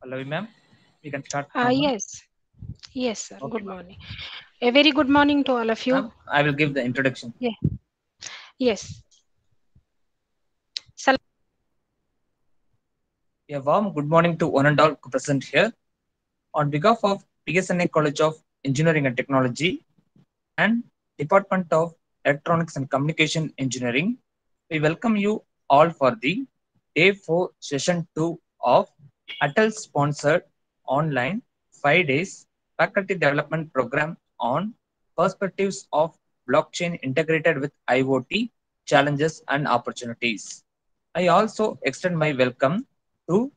Pallavi ma'am, we can start now, ma'am. Yes, yes, sir. Okay, Good ma'am. morning. A very good morning to all of you. Ma'am, I will give the introduction. Yeah. Yes. Sal- A warm good morning to one and all present here. On behalf of PSNA College of Engineering and Technology and Department of Electronics and Communication Engineering, we welcome you all for the Day 4 Session 2 of ATAL sponsored online 5 days faculty development program on perspectives of blockchain integrated with IoT challenges and opportunities. I also extend my welcome to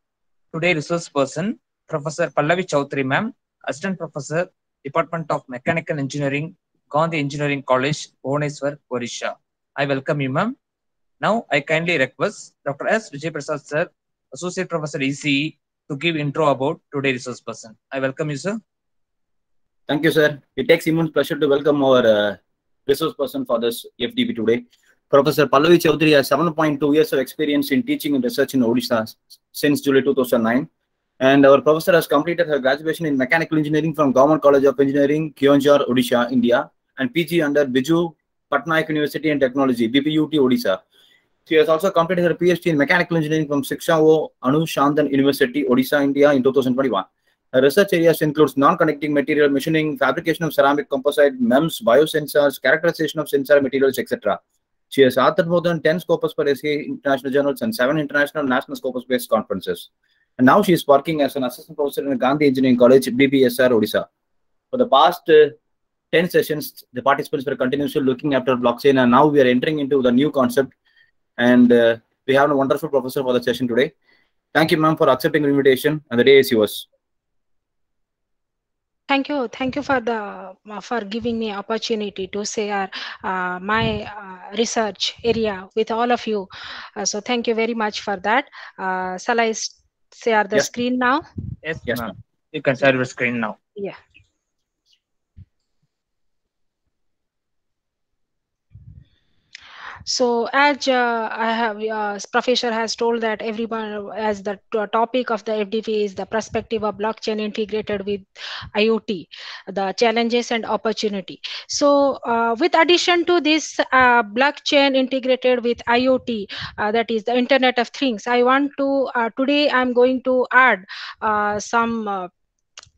today's resource person, Professor Pallavi Chaudhury ma'am, Assistant Professor, Department of Mechanical Engineering, Gandhi Engineering College, Bhuvaneswar, Orissa. I welcome you, ma'am. Now, I kindly request Dr. S. Vijay Prasad, sir, Associate Professor ECE, to give intro about today's resource person. I welcome you, sir. Thank you, sir. It takes immense pleasure to welcome our resource person for this FDP today. Professor Pallavi Chaudhury has 7.2 years of experience in teaching and research in Odisha since July 2009. And our professor has completed her graduation in Mechanical Engineering from Government College of Engineering, Keonjhar, Odisha, India, and PG under Biju Patnaik University and Technology, BPUT, Odisha. She has also completed her PhD in Mechanical Engineering from Shiksha Anu Shandan University, Odisha, India in 2021. Her research areas includes non-conducting material machining, fabrication of ceramic composite, MEMS, biosensors, characterization of sensor materials, etc. She has authored more than 10 Scopus per essay international journals and 7 international national Scopus-based conferences. And now she is working as an assistant professor in Gandhi Engineering College, BBSR, Odisha. For the past 10 sessions, the participants were continuously looking after blockchain, and now we are entering into the new concept. And we have a wonderful professor for the session today. Thank you, ma'am, for accepting the invitation, and the day is yours. Thank you for giving me opportunity to share my research area with all of you. So thank you very much for that. Shall I share the Yes. screen now? Yes, Yes, ma'am. You can share your screen now. Yeah. So as I have professor has told that everyone as the topic of the FDP is the perspective of blockchain integrated with IoT, the challenges and opportunity. So with addition to this blockchain integrated with IoT, that is the Internet of Things, I want to today I'm going to add some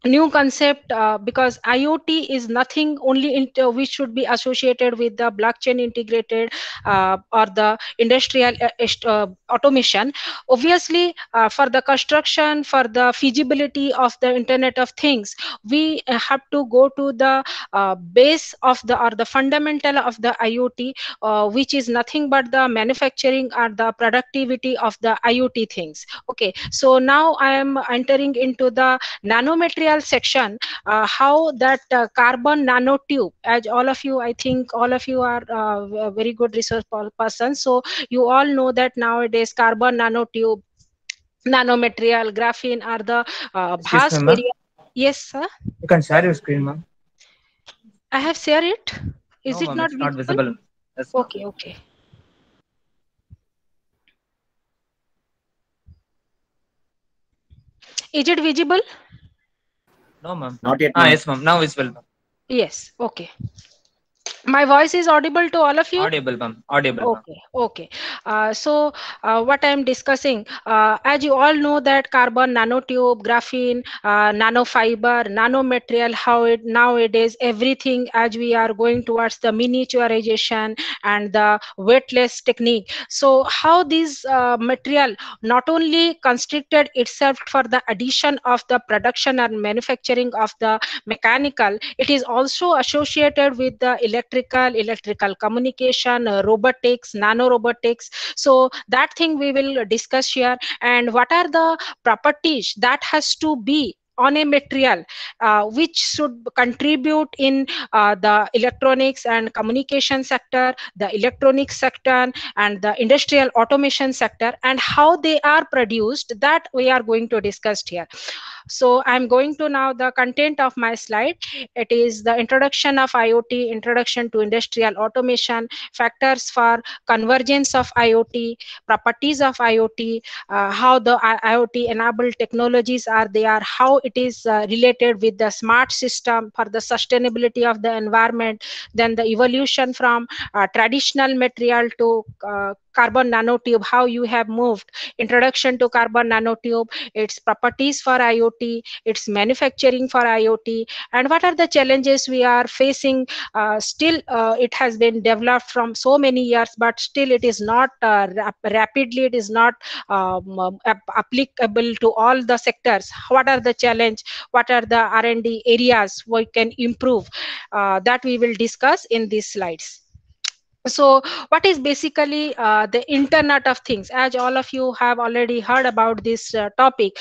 new concept because IoT is nothing only which should be associated with the blockchain integrated or the industrial automation. Obviously for the construction, for the feasibility of the Internet of Things, we have to go to the base of the or the fundamental of the IoT, which is nothing but the manufacturing or the productivity of the IoT things. Okay, so now I am entering into the nanomaterial section, how that carbon nanotube, as all of you, I think all of you are very good research persons, so you all know that nowadays carbon nanotube, nanomaterial, graphene are the Excuse me, vast ma'am. area. Yes, sir. You can share your screen, ma'am. I have shared it. Is No, it ma'am, not it's not visible? visible. Yes, ma'am. Okay, okay. Is it visible? No, ma'am. not yet, ma'am. Yes, ma'am. Now visible, ma'am. Yes, okay. My voice is audible to all of you? Audible, ma'am. Audible, ma'am. Okay. So what I am discussing, as you all know that carbon nanotube, graphene, nanofiber, nanomaterial, how it nowadays everything as we are going towards the miniaturization and the weightless technique. So how this material not only constricted itself for the addition of the production and manufacturing of the mechanical, it is also associated with the electrical communication, robotics, nano robotics. So that thing we will discuss here, and what are the properties that has to be on a material which should contribute in the electronics and communication sector, the electronics sector, and the industrial automation sector, and how they are produced, that we are going to discuss here. So I'm going to now the content of my slide. It is the introduction of IoT, introduction to industrial automation, factors for convergence of IoT, properties of IoT, how the IoT enabled technologies are there, how it is related with the smart system for the sustainability of the environment, then the evolution from traditional material to carbon nanotube, how you have moved, introduction to carbon nanotube, its properties for IoT, its manufacturing for IoT, and what are the challenges we are facing. Still, it has been developed from so many years, but still it is not rapidly, it is not applicable to all the sectors. What are the challenge? What are the R&D areas we can improve? That we will discuss in these slides. So what is basically the internet of things? As all of you have already heard about this topic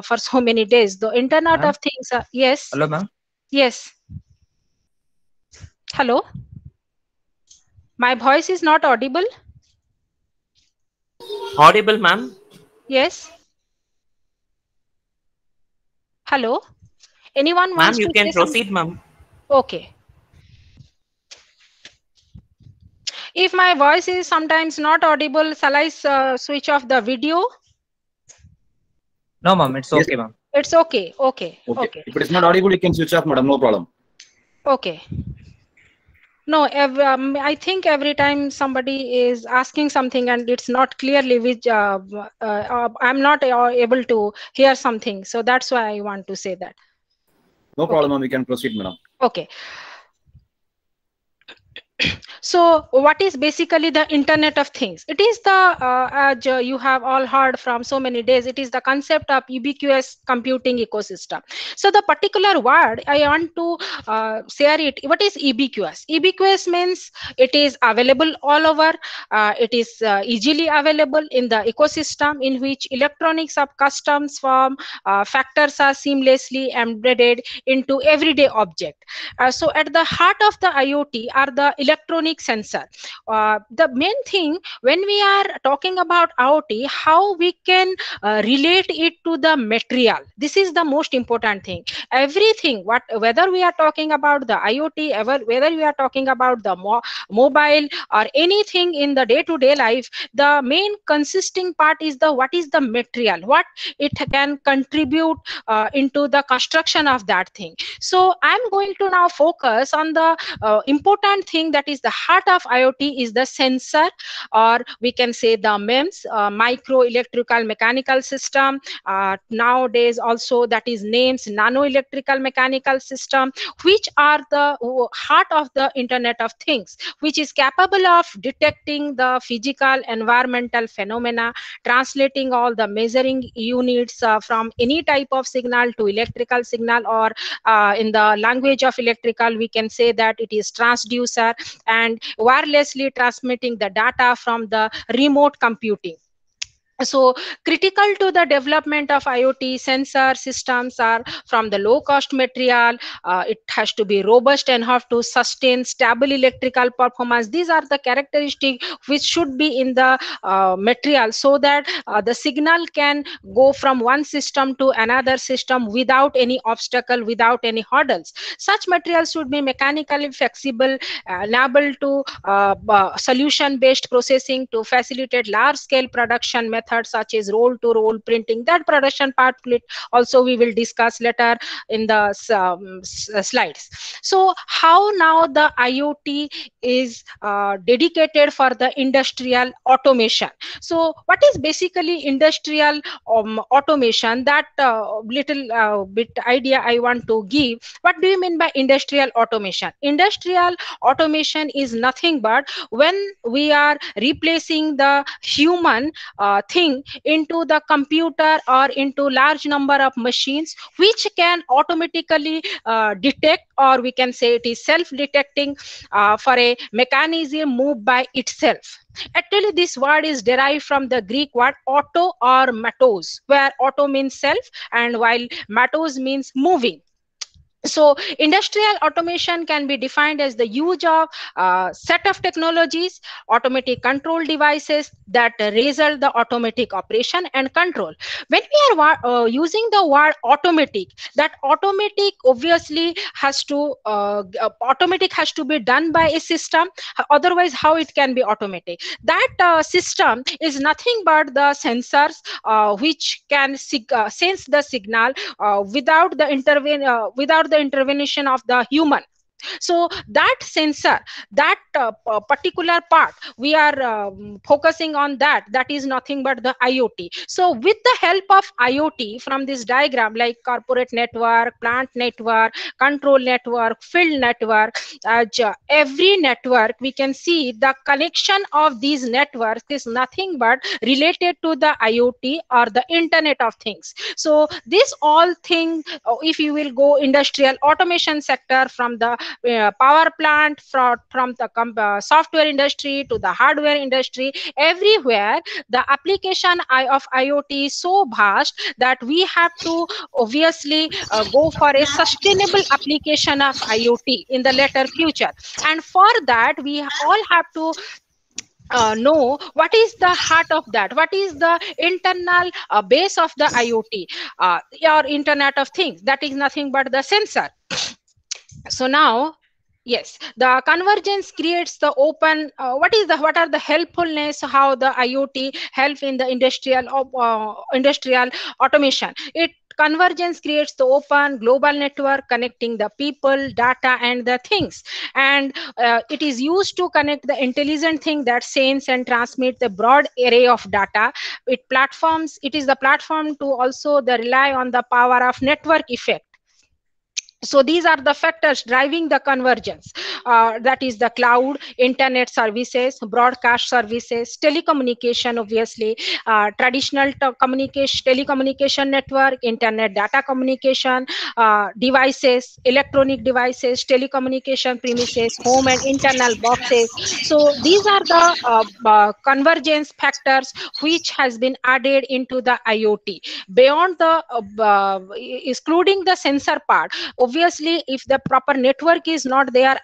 for so many days, the internet Ma'am? of things. Yes. Hello, ma'am. Yes. Hello, my voice is not audible. Audible, ma'am. Yes. Hello, anyone Ma'am, wants you to say can something? proceed, ma'am. Okay. If my voice is sometimes not audible, shall I switch off the video? No, ma'am. It's Yes. okay, ma'am. It's okay. Okay. Okay. Okay. If it is not audible, you can switch off, madam. No problem. Okay. No, I think every time somebody is asking something and it's not clearly which I'm not able to hear something, so that's why I want to say that. No Okay. problem, ma'am. We can proceed, madam. Okay. So what is basically the internet of things? It is the as you have all heard from so many days, it is the concept of ubiquitous computing ecosystem. So the particular word I want to share it, what is ubiquitous? Ubiquitous means it is available all over, it is easily available in the ecosystem in which electronics of customs form factors are seamlessly embedded into everyday object. So at the heart of the IoT are the electronic sensor. The main thing when we are talking about IoT, how we can relate it to the material. This is the most important thing. Everything, whether we are talking about the IoT, whether we are talking about the mobile or anything in the day-to-day life, the main consisting part is the what is the material, what it can contribute into the construction of that thing. So I'm going to now focus on the important thing that is the heart of IoT is the sensor, or we can say the MEMS, micro electrical mechanical system. Nowadays also that is names nano electrical mechanical system, which are the heart of the Internet of Things, which is capable of detecting the physical environmental phenomena, translating all the measuring units from any type of signal to electrical signal, or in the language of electrical we can say that it is transducer, and wirelessly transmitting the data from the remote computing. So critical to the development of IoT sensor systems are from the low cost material. It has to be robust and have to sustain stable electrical performance. These are the characteristics which should be in the material, so that the signal can go from one system to another system without any obstacle, without any hurdles. Such materials should be mechanically flexible, enable to solution based processing to facilitate large scale production methods such as roll to roll printing. That production part also we will discuss later in the slides. So how now the IoT is dedicated for the industrial automation? So what is basically industrial automation? That little bit idea I want to give. What do you mean by industrial automation? Industrial automation is nothing but when we are replacing the human thing into the computer or into large number of machines, which can automatically detect, or we can say it is self-detecting for a mechanism moved by itself. Actually, this word is derived from the Greek word auto or matos, where auto means self and while matos means moving. So industrial automation can be defined as the use of set of technologies, automatic control devices that result the automatic operation and control. When we are using the word automatic, that automatic obviously has to automatic has to be done by a system. Otherwise, how it can be automatic? That system is nothing but the sensors which can sense the signal without the intervention of the human. So that sensor, that particular part we are focusing on, that is nothing but the IoT. So with the help of IoT, from this diagram, like corporate network, plant network, control network, field network, every network, we can see the connection of these networks is nothing but related to the IoT or the Internet of Things. So this all thing, if you will go industrial automation sector, from the power plant, from the software industry to the hardware industry, everywhere the application of IoT is so vast that we have to obviously go for a sustainable application of IoT in the later future. And for that, we all have to know what is the heart of that, what is the internal base of the IoT, or Internet of Things. That is nothing but the sensor. So now, yes, the convergence creates the open, what are the helpfulness, how the IoT help in the industrial automation. It Convergence creates the open global network connecting the people, data, and the things. And it is used to connect the intelligent thing that sends and transmit the broad array of data. It is the platform to also the rely on the power of network effect. So these are the factors driving the convergence, that is the cloud, internet services, broadcast services, telecommunication, obviously, traditional telecommunication network, internet data communication, devices, electronic devices, telecommunication premises, home and internal boxes. So these are the convergence factors which has been added into the IoT. Beyond the excluding the sensor part, obviously if the proper network is not there,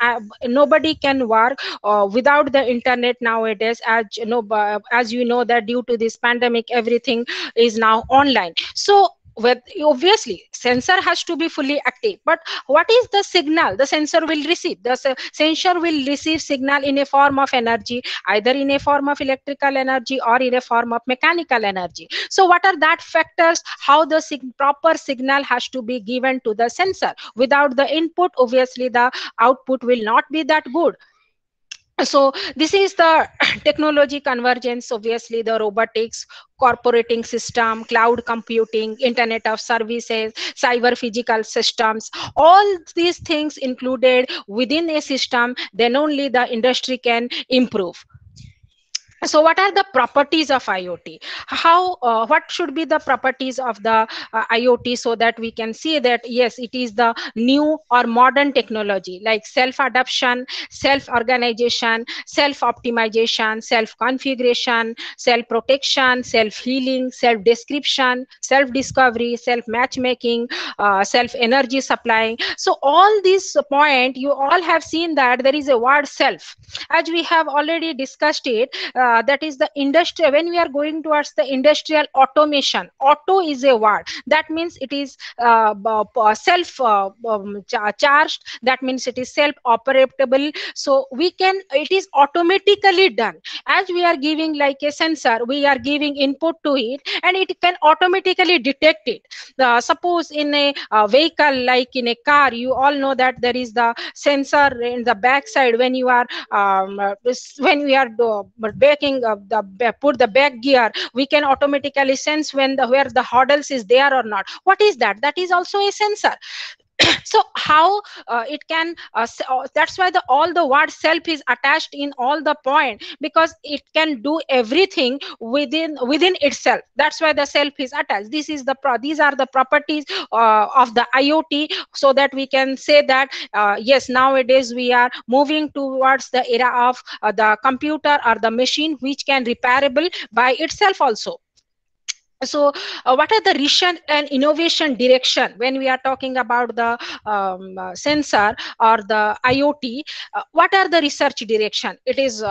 nobody can work without the internet nowadays. As you know that due to this pandemic, everything is now online. So obviously sensor has to be fully active, but what is the signal the sensor will receive? The sensor will receive signal in a form of energy, either in a form of electrical energy or in a form of mechanical energy. So what are that factors, how the proper signal has to be given to the sensor? Without the input, obviously the output will not be that good. So this is the technology convergence, obviously the robotics, corporating system, cloud computing, internet of services, cyber physical systems, all these things included within a system, then only the industry can improve. So what are the properties of IoT? What should be the properties of the IoT, so that we can see that yes, it is the new or modern technology, like self adaptation, self organization, self optimization, self configuration, self protection, self healing, self description, self discovery, self matchmaking, self energy supplying. So all these point, you all have seen that there is a word self, as we have already discussed it. That is the industry. When we are going towards the industrial automation, auto is a word, that means it is self charged, that means it is self operable. So it is automatically done. As we are giving like a sensor, we are giving input to it and it can automatically detect it. Suppose in a vehicle, like in a car, you all know that there is the sensor in the back side. When you are when we are braking, put the back gear, we can automatically sense where the hurdles is there or not. What is that? That is also a sensor. So how it can that's why all the word self is attached in all the point, because it can do everything within itself. That's why the self is attached. These are the properties of the IoT, so that we can say that yes, nowadays we are moving towards the era of the computer or the machine which can repairable by itself also. So what are the research and innovation direction when we are talking about the sensor or the IoT? What are the research direction? It is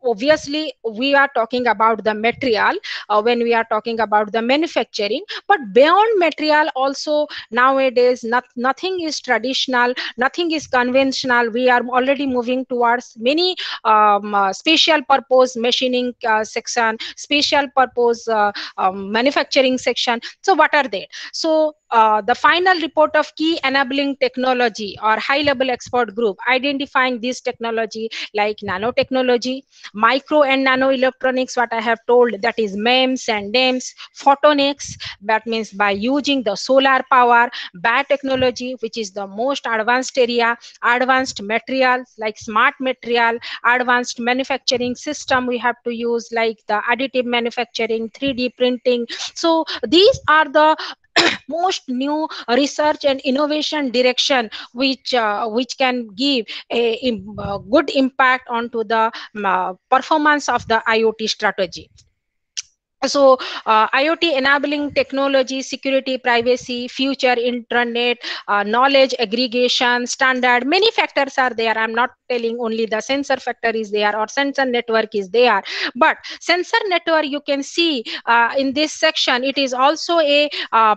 obviously we are talking about the material when we are talking about the manufacturing, but beyond material also nowadays nothing is traditional, nothing is conventional. We are already moving towards many special purpose machining section, special purpose manufacturing section. So what are they? So the final report of key enabling technology or high level expert group identifying this technology like nanotechnology, micro and nano electronics, what I have told, that is MEMS and NEMS, photonics, that means by using the solar power, biotechnology, which is the most advanced area, advanced materials like smart material, advanced manufacturing system we have to use like the additive manufacturing, 3D printing. So these are the most new research and innovation direction which can give a good impact onto the performance of the IoT strategy. So IoT enabling technology, security, privacy, future internet, knowledge aggregation, standard, many factors are there. I'm not telling only the sensor factor is there or sensor network is there, but sensor network you can see in this section, it is also a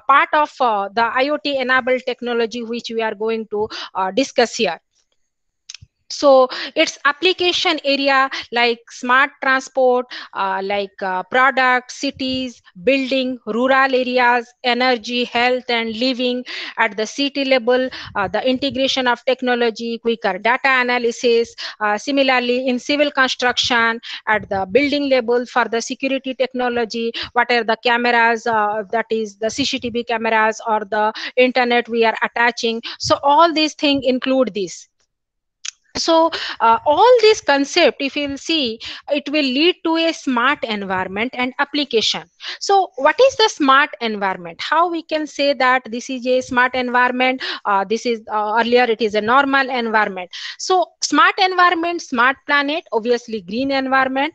part of the IoT enabled technology which we are going to discuss here. So its application area like smart transport, like product, cities, building, rural areas, energy, health and living. At the city level, the integration of technology, quicker data analysis. Similarly in civil construction, at the building level for the security technology, what are the cameras, that is the CCTV cameras or the internet we are attaching. So all these things include this. So all this concept if you will see, it will lead to a smart environment and application. So what is the smart environment? How we can say that this is a smart environment? This is earlier it is a normal environment. So smart environment, smart planet, obviously green environment,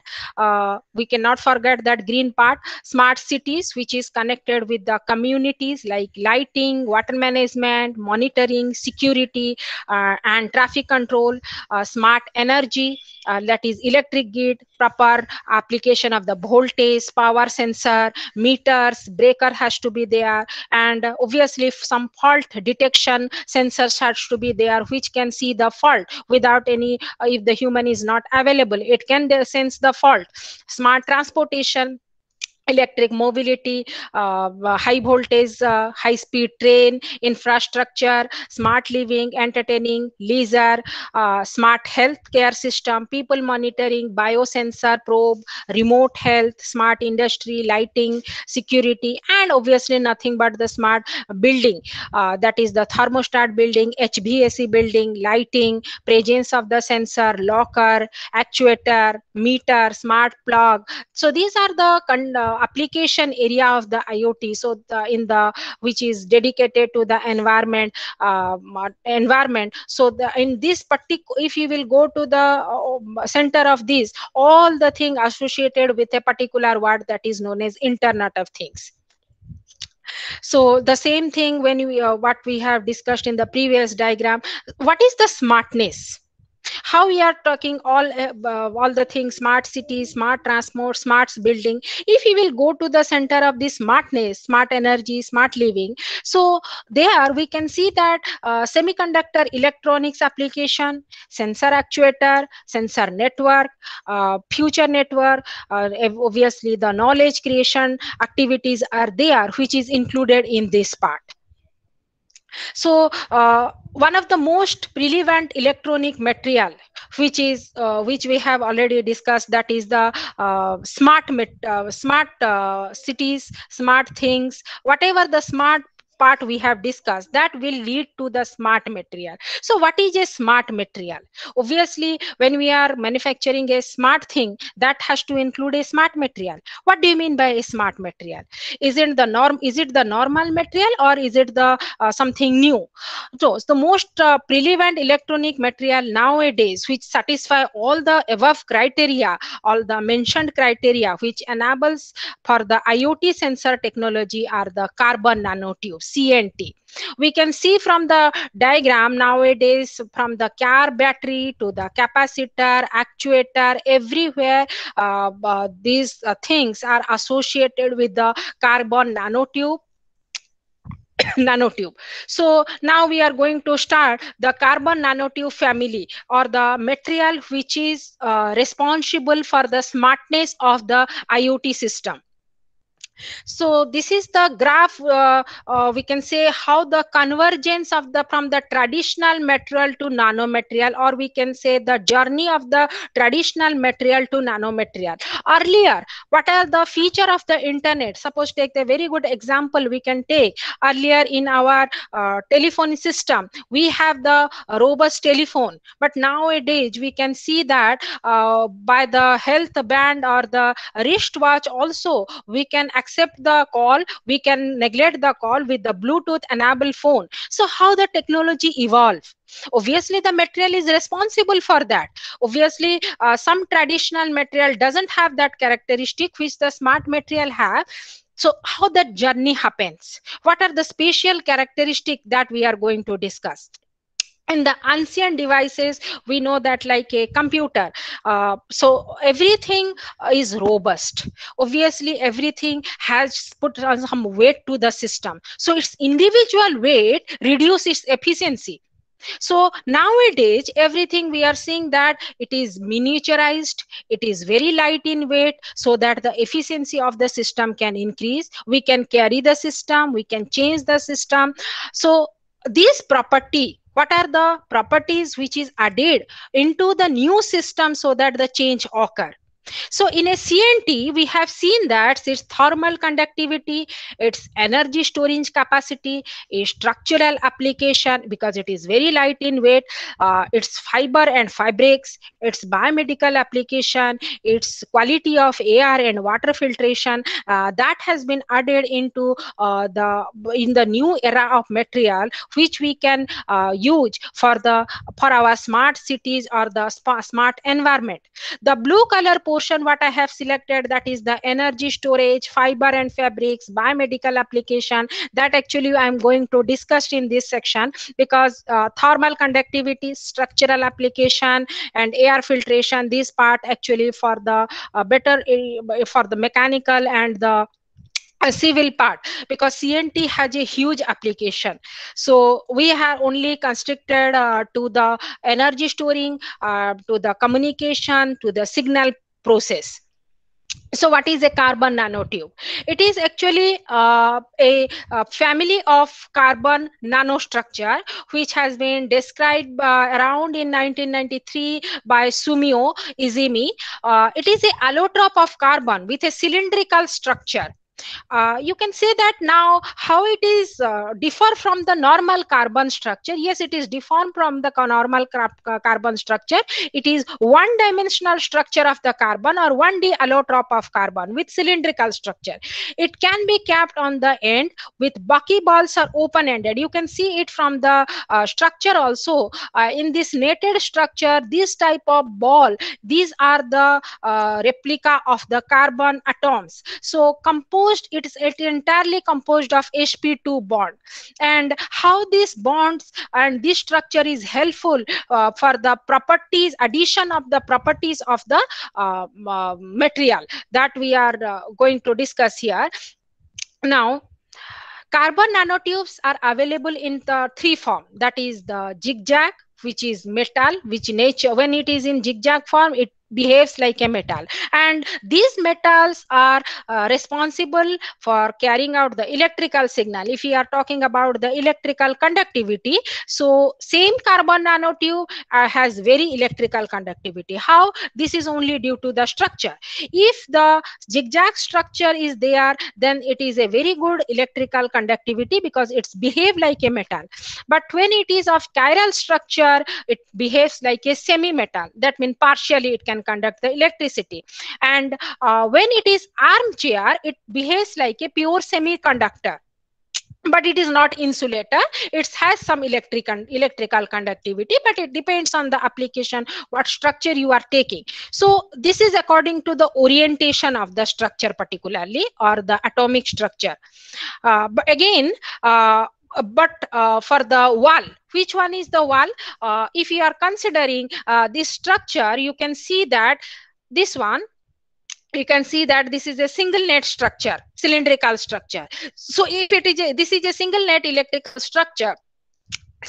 we cannot forget that green part. Smart cities which is connected with the communities like lighting, water management, monitoring, security and traffic control. Smart energy, that is electric grid, proper application of the voltage, power sensor, meters, breaker has to be there, and obviously if some fault detection sensors has to be there which can see the fault without any if the human is not available, it can sense the fault. Smart transportation, electric mobility, high voltage, high speed train, infrastructure, smart living, entertaining, leisure, smart healthcare system, people monitoring, biosensor probe, remote health, smart industry, lighting, security, and obviously nothing but the smart building, that is the thermostat building, HVAC building, lighting, presence of the sensor, locker, actuator, meter, smart plug. So these are the application area of the IoT. So in the which is dedicated to the environment. So in this particular, if you will go to the center of this, all the thing associated with a particular word that is known as Internet of Things. So the same thing when we what we have discussed in the previous diagram, what is the smartness? How we are talking all the things, smart cities, smart transport, smart building. If we will go to the center of this smartness, smart energy, smart living, so there we can see that semiconductor electronics application, sensor actuator, sensor network, future network, obviously the knowledge creation activities are there which is included in this part. So one of the most relevant electronic material which we have already discussed, that is the smart cities, smart things, whatever the smart part we have discussed, that will lead to the smart material. So what is a smart material? Obviously, when we are manufacturing a smart thing, that has to include a smart material. What do you mean by a smart material? Is it the normal material, or is it the something new? So the most relevant electronic material nowadays which satisfy all the above criteria, all the mentioned criteria, which enables for the IoT sensor technology, are the carbon nanotube, CNT. We can see from the diagram nowadays, from the car battery to the capacitor, actuator, everywhere these things are associated with the carbon nanotube. nanotube. So now we are going to start the carbon nanotube family, or the material which is responsible for the smartness of the IoT system. So this is the graph, we can say how the convergence of the from the traditional material to nano material, or we can say the journey of the traditional material to nano material. Earlier, what are the feature of the internet? Suppose take a very good example we can take. Earlier in our telephone system, we have the robust telephone, but nowadays we can see that by the health band or the wristwatch also, we can accept the call, we can neglect the call with the Bluetooth enabled phone. So how the technology evolve? Obviously the material is responsible for that. Obviously some traditional material doesn't have that characteristic which the smart material have. So how that journey happens, what are the spatial characteristic that we are going to discuss. In the ancient devices, we know that like a computer, so everything is robust. Obviously everything has put on some weight to the system, so its individual weight reduces its efficiency. So nowadays everything we are seeing that it is miniaturized, it is very light in weight, so that the efficiency of the system can increase. We can carry the system, we can change the system. So this property, what are the properties which is added into the new system so that the change occur? So in a CNT, we have seen that its thermal conductivity, its energy storage capacity, its structural application because it is very light in weight, its fiber and fabrics, its biomedical application, its quality of air and water filtration, that has been added into the new era of material which we can use for our smart cities or the smart environment. The blue color portion what I have selected, that is the energy storage, fiber and fabrics, biomedical application, that actually I am going to discuss in this section, because thermal conductivity, structural application and air filtration, this part actually for the better for the mechanical and the a civil part, because CNT has a huge application. So we have only constricted to the energy storing, to the communication, to the signal process. So what is a carbon nanotube? It is actually a family of carbon nanostructure which has been described around in 1993 by Sumio Izumi. It is a allotrope of carbon with a cylindrical structure. You can say that now how it is differ from the normal carbon structure. Yes, it is different from the normal carbon structure. It is one dimensional structure of the carbon, or 1D allotrope of carbon with cylindrical structure. It can be capped on the end with buckyballs or open ended. You can see it from the structure also. In this netted structure, this type of ball, these are the replica of the carbon atoms. So it is entirely composed of sp2 bond. And how these bonds and this structure is helpful for the properties, addition of the properties of the material that we are going to discuss here. Now carbon nanotubes are available in the three form, that is the zigzag, which is metal, which nature when it is in zigzag form, it behaves like a metal, and these metals are responsible for carrying out the electrical signal. If we are talking about the electrical conductivity, so same carbon nanotube has very electrical conductivity. How? This is only due to the structure. If the zigzag structure is there, then it is a very good electrical conductivity because it's behave like a metal. But when it is of chiral structure, it behaves like a semi metal. That means partially it can conduct the electricity. And when it is armchair, it behaves like a pure semiconductor, but it is not insulator. It has some electrical conductivity, but it depends on the application, what structure you are taking. So this is according to the orientation of the structure particularly, or the atomic structure. But again, for the wall, which one is the wall? If you are considering this structure, you can see that this one, you can see that this is a single net structure, cylindrical structure. So if it is this is a single net electrical structure,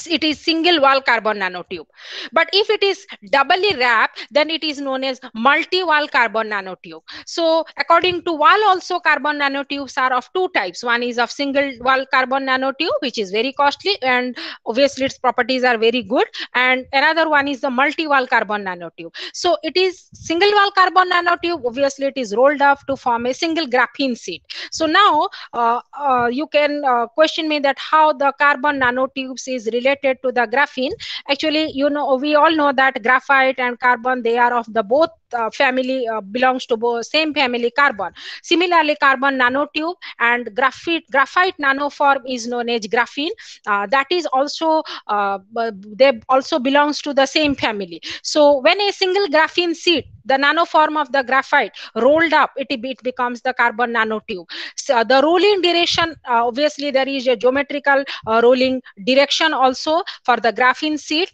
it is single wall carbon nanotube. But if it is doubly wrapped, then it is known as multi wall carbon nanotube. So according to wall also, carbon nanotubes are of two types. One is of single wall carbon nanotube, which is very costly and obviously its properties are very good, and another one is the multi wall carbon nanotube. So it is single wall carbon nanotube, obviously it is rolled up to form a single graphene sheet. So now you can question me that how the carbon nanotubes is related to the graphene. Actually, you know, we all know that graphite and carbon, they are of the both family, belongs to both same family, carbon. Similarly, carbon nanotube and graphite nanoform is known as graphene. That is also they also belongs to the same family. So when a single graphene sheet, the nanoform of the graphite rolled up, it becomes the carbon nanotube. So the rolling direction, obviously there is a geometrical rolling direction also for the graphene sheet,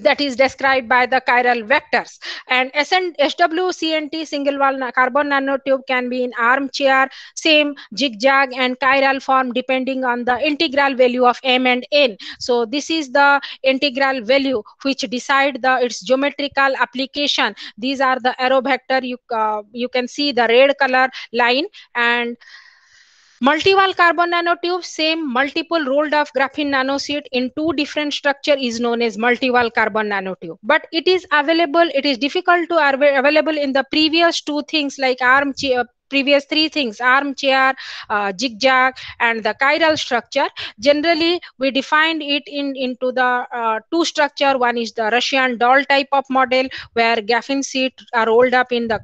that is described by the chiral vectors. And SWCNT, single wall carbon nanotube, can be in armchair, same zigzag and chiral form depending on the integral value of m and n. So this is the integral value which decide the its geometrical application. These are the arrow vector. You can see the red color line. And multi-wall carbon nanotube, same multiple rolled off graphene nanosheet in two different structure, is known as multi-wall carbon nanotube. But it is available, it is difficult to available in the previous two things like armchair, previous three things, armchair, zigzag and the chiral structure. Generally we defined it into the two structure. One is the Russian doll type of model where graphene sheet are rolled up in the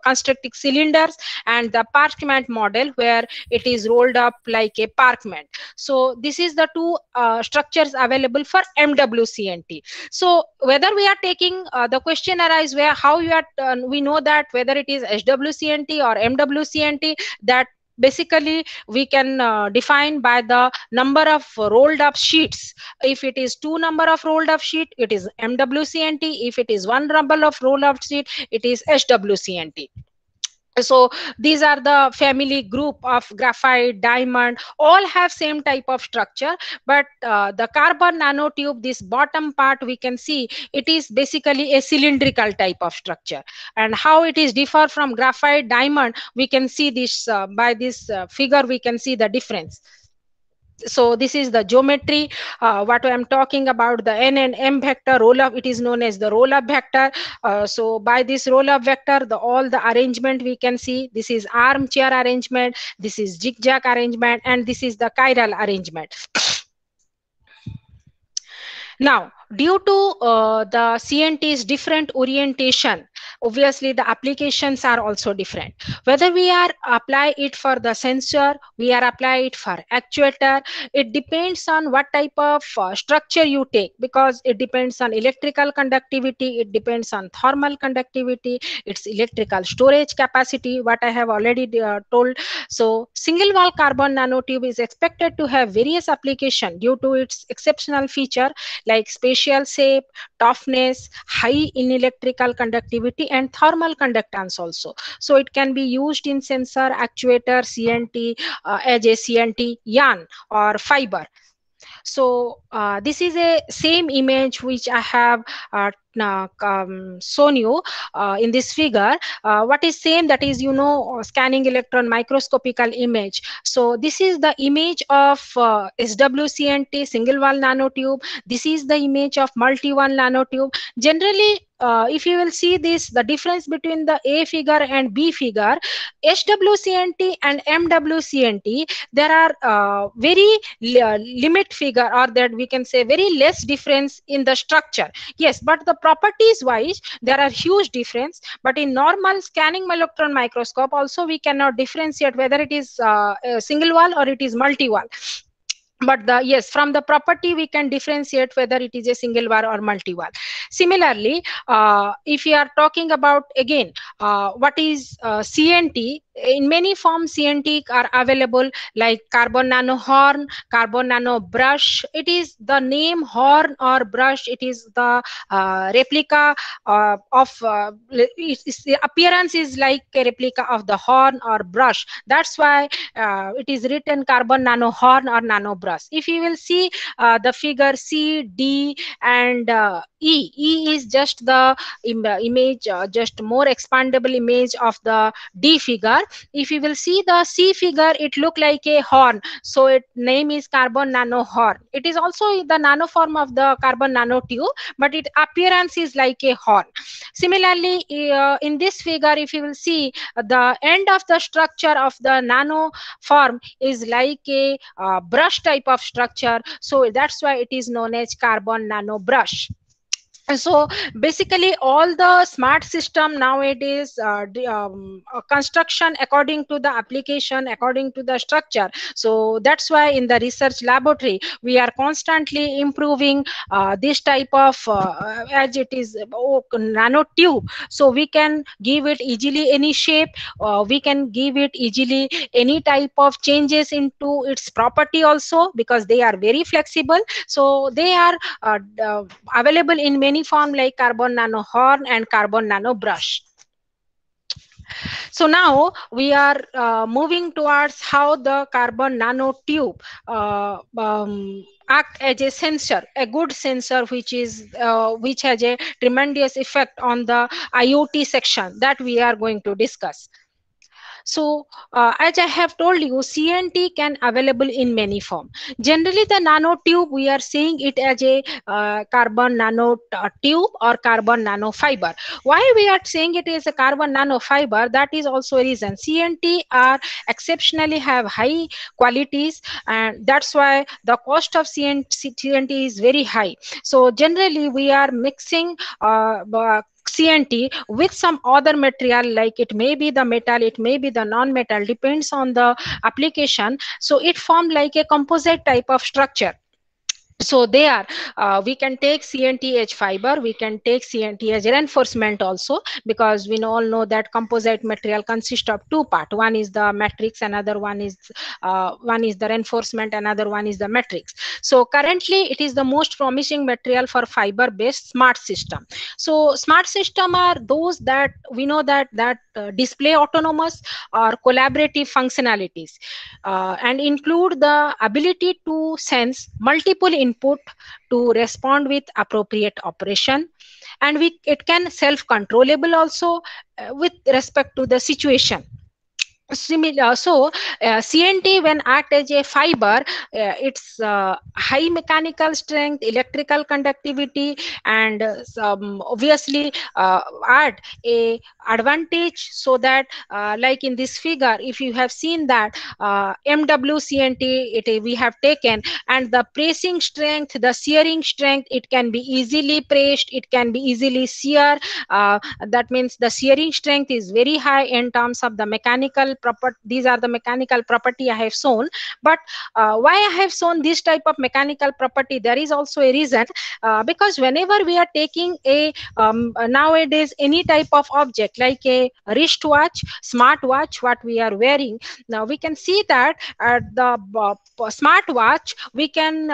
concentric cylinders, and the parchment model where it is rolled up like a parchment. So this is the two structures available for MWCNT. So whether we are taking the question arise where how you are we know that whether it is SWCNT or MWCNT, that basically we can define by the number of rolled up sheets. If it is two number of rolled up sheet, it is MWCNT. If it is one number of rolled up sheet, it is SWCNT. So these are the family group of graphite, diamond, all have same type of structure. But the carbon nanotube, this bottom part, we can see it is basically a cylindrical type of structure. And how it is differ from graphite, diamond, we can see this by this figure, we can see the difference. So this is the geometry, what I am talking about, the n and m vector roll up, it is known as the roll up vector. So by this roll up vector, all the arrangement we can see, this is armchair arrangement, this is zigzag arrangement, and this is the chiral arrangement. Now, due to the CNT's different orientation, obviously the applications are also different. Whether we are apply it for the sensor, we are apply it for actuator, it depends on what type of structure you take, because it depends on electrical conductivity, it depends on thermal conductivity, its electrical storage capacity, what I have already told. So single wall carbon nanotube is expected to have various application due to its exceptional feature like spatial shape, toughness, high in electrical conductivity, and thermal conductance also. So it can be used in sensor, actuator, CNT, as a CNT yarn or fiber. So this is a same image which I have shown you in this figure. What is same, that is, scanning electron microscopical image. So this is the image of SWCNT, single wall nanotube. This is the image of multi wall nanotube. Generally, if you will see this, the difference between the A figure and B figure, SWCNT and MWCNT, there are very limit figure, or that we can say very less difference in the structure. Yes, but the properties wise there are huge difference. But in normal scanning electron microscope also we cannot differentiate whether it is a single wall or it is multi wall. But yes, from the property we can differentiate whether it is a single wall or multi wall. Similarly, if we are talking about again what is CNT, in many forms CNT are available, like carbon nano horn, carbon nano brush. It is the name horn or brush, it is the replica of the appearance is like a replica of the horn or brush. That's why it is written carbon nano horn or nano brush. If you will see the figure C, D and E is just the image, just more expandable image of the D figure. If you will see the C figure, it look like a horn, so its name is carbon nano horn. It is also the nano form of the carbon nanotube, but its appearance is like a horn. Similarly, in this figure, if you will see the end of the structure of the nano form is like a brush type of structure, so that's why it is known as carbon nano brush. So basically all the smart system nowadays construction according to the application, according to the structure. So that's why in the research laboratory we are constantly improving this type of as it is nanotube, so we can give it easily any shape, we can give it easily any type of changes into its property also, because they are very flexible. So they are available in many form like carbon nano horn and carbon nano brush. So now we are moving towards how the carbon nanotube act as a sensor, a good sensor, which has a tremendous effect on the IoT section that we are going to discuss. So as I have told you, CNT can available in many form. Generally the nanotube, we are seeing it as a carbon nano tube or carbon nano fiber. Why we are saying it is a carbon nano fiber? That is also a reason. CNT are exceptionally have high qualities, and that's why the cost of CNT is very high. So generally we are mixing CNT with some other material, like it may be the metal, it may be the non-metal, depends on the application. So it formed like a composite type of structure. So there we can take CNT as fiber, we can take CNT as reinforcement also, because we all know that composite material consists of two parts. One is the matrix, another one is the reinforcement, another one is the matrix. So currently it is the most promising material for fiber based smart system. So smart system are those that we know that display autonomous or collaborative functionalities and include the ability to sense multiple input to respond with appropriate operation, and it can self-controllable also with respect to the situation. Similar, so CNT when act as a fiber, it's high mechanical strength, electrical conductivity, and obviously add a advantage, so that like in this figure, if you have seen that MWCNT we have taken, and the pressing strength, the shearing strength, it can be easily pressed, it can be easily shear. That means the shearing strength is very high in terms of the mechanical property. These are the mechanical property I have shown. But why I have shown this type of mechanical property, there is also a reason, because whenever we are taking a nowadays any type of object like a wristwatch, smartwatch, what we are wearing, now we can see that the smartwatch, we can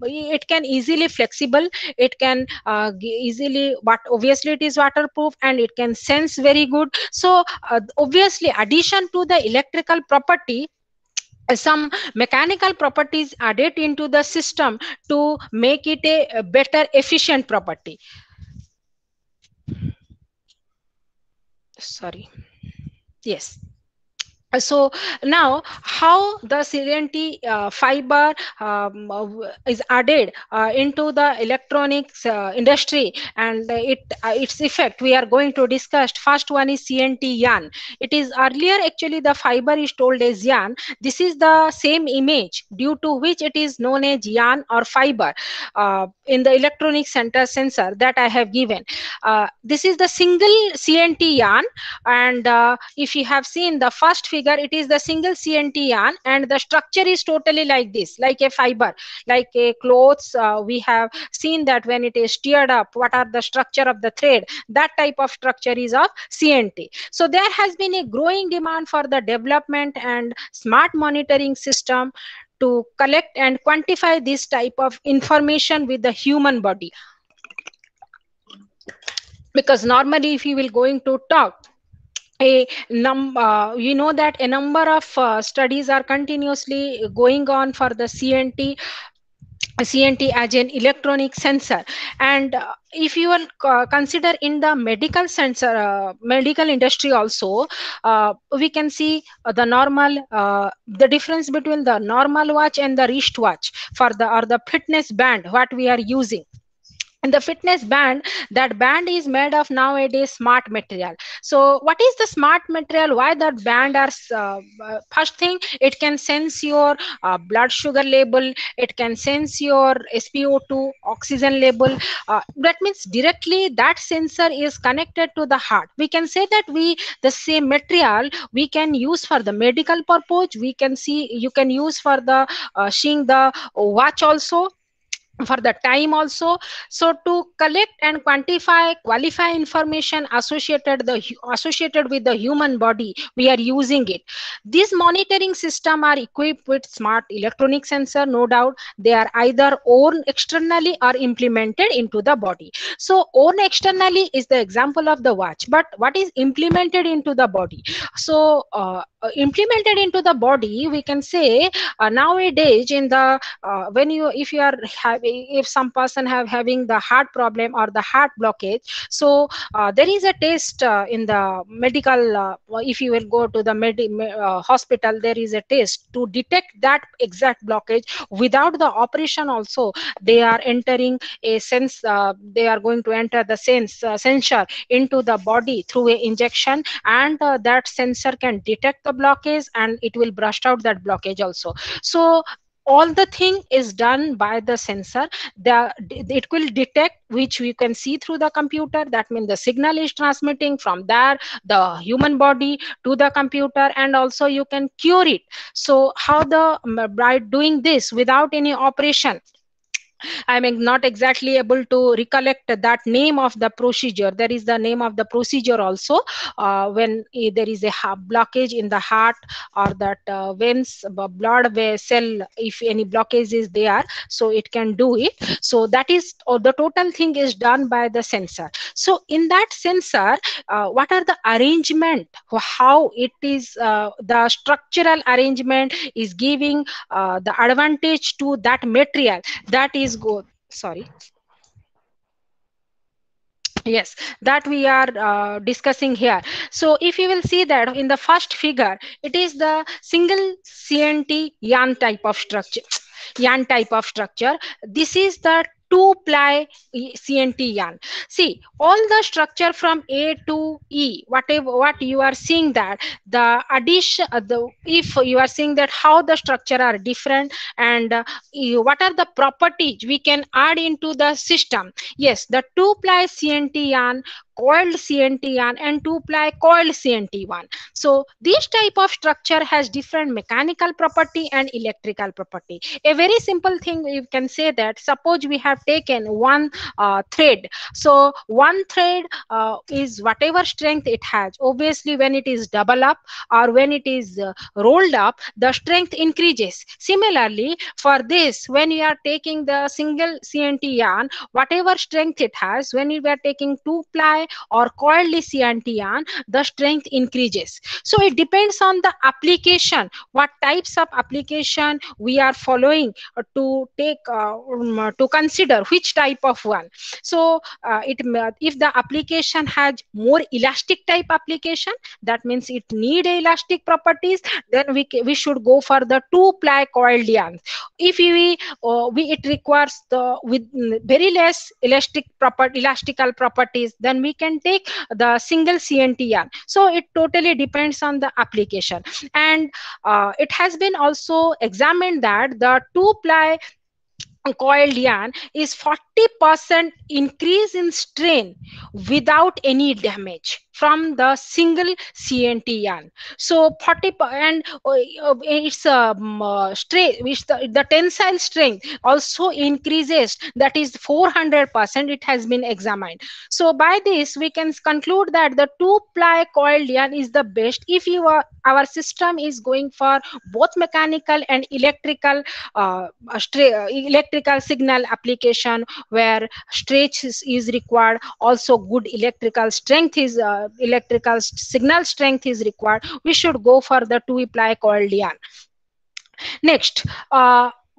it can easily flexible, it can easily, but obviously it is waterproof, and it can sense very good. So obviously addition to the electrical property, some mechanical properties added into the system to make it a better efficient property. Sorry. Yes. So now how the CNT fiber is added into the electronics industry, and its effect we are going to discuss. First one is CNT yarn. It is earlier actually the fiber is told as yarn. This is the same image due to which it is known as yarn or fiber in the electronic center sensor that I have given. This is the single CNT yarn, and if you have seen the first figure, it is the single CNT yarn, and the structure is totally like this, like a fiber, like a clothes. We have seen that when it is teared up, what are the structure of the thread, that type of structure is of CNT. So there has been a growing demand for the development and smart monitoring system to collect and quantify this type of information with the human body, because normally if you will going to talk you know that a number of studies are continuously going on for the CNT as an electronic sensor. And if you will consider in the medical sensor, medical industry also, we can see the difference between the normal watch and the wrist watch for the or the fitness band what we are using. And the fitness band, that band is made of nowadays smart material. So what is the smart material, why that band are first thing, it can sense your blood sugar level, it can sense your SpO2 oxygen level. That means directly that sensor is connected to the heart. We can say that the same material we can use for the medical purpose, we can see, you can use for the seeing the watch also, for the time also. So to collect and quantify qualify information associated with the human body, we are using it. These monitoring system are equipped with smart electronic sensor, no doubt. They are either owned externally or implemented into the body. So owned externally is the example of the watch, but what is implemented into the body? So implemented into the body, we can say nowadays in the when you if you are having, if some person having the heart problem or the heart blockage, so there is a test in the medical, if you will go to the hospital, there is a test to detect that exact blockage. Without the operation also, they are entering a sense, they are going to enter the sensor into the body through a injection, and that sensor can detect the blockage and it will brush out that blockage also. So all the thing is done by the sensor. It will detect, which we can see through the computer. That means the signal is transmitting from there the human body to the computer, and also you can cure it. So how the by doing this without any operation, I am not exactly able to recollect that name of the procedure. There is the name of the procedure also when there is a blockage in the heart, or that veins, blood vessel, if any blockage is there, so it can do it. So that is, or the total thing is done by the sensor. So in that sensor, what are the arrangement, how it is, the structural arrangement is giving the advantage to that material, that is good. Sorry. Yes, that we are discussing here. So if you will see that in the first figure, it is the single CNT yarn type of structure. Yarn type of structure. This is the two ply CNT yarn. See, all the structure from A to E, whatever what you are seeing, that the addition, if you are seeing that how the structure are different, and what are the properties we can add into the system. Yes, the two ply CNT yarn, coiled CNT yarn, and two ply coiled CNT one. So this type of structure has different mechanical property and electrical property. A very simple thing you can say that, suppose we have taken one thread. So one thread is whatever strength it has. Obviously when it is double up or when it is rolled up, the strength increases. Similarly for this, when you are taking the single CNT yarn, whatever strength it has, when you are taking two ply or coiled CNT ion, the strength increases. So it depends on the application, what types of application we are following to take to consider which type of one. So if the application has more elastic type application, that means it need elastic properties, then we should go for the two ply coiled yarn. If it requires the with very less elastical properties, then we can take the single CNT yarn. So it totally depends on the application. And it has been also examined that the two ply coiled yarn is 40% increase in strain without any damage from the single CNT yarn. So 40 and its strength, which the tensile strength also increases, that is 400%. It has been examined. So by this we can conclude that the two ply coiled yarn is the best if our system is going for both mechanical and electrical signal application, where stretch is required, also good electrical signal strength is required, we should go for the two ply coiled yarn. Next,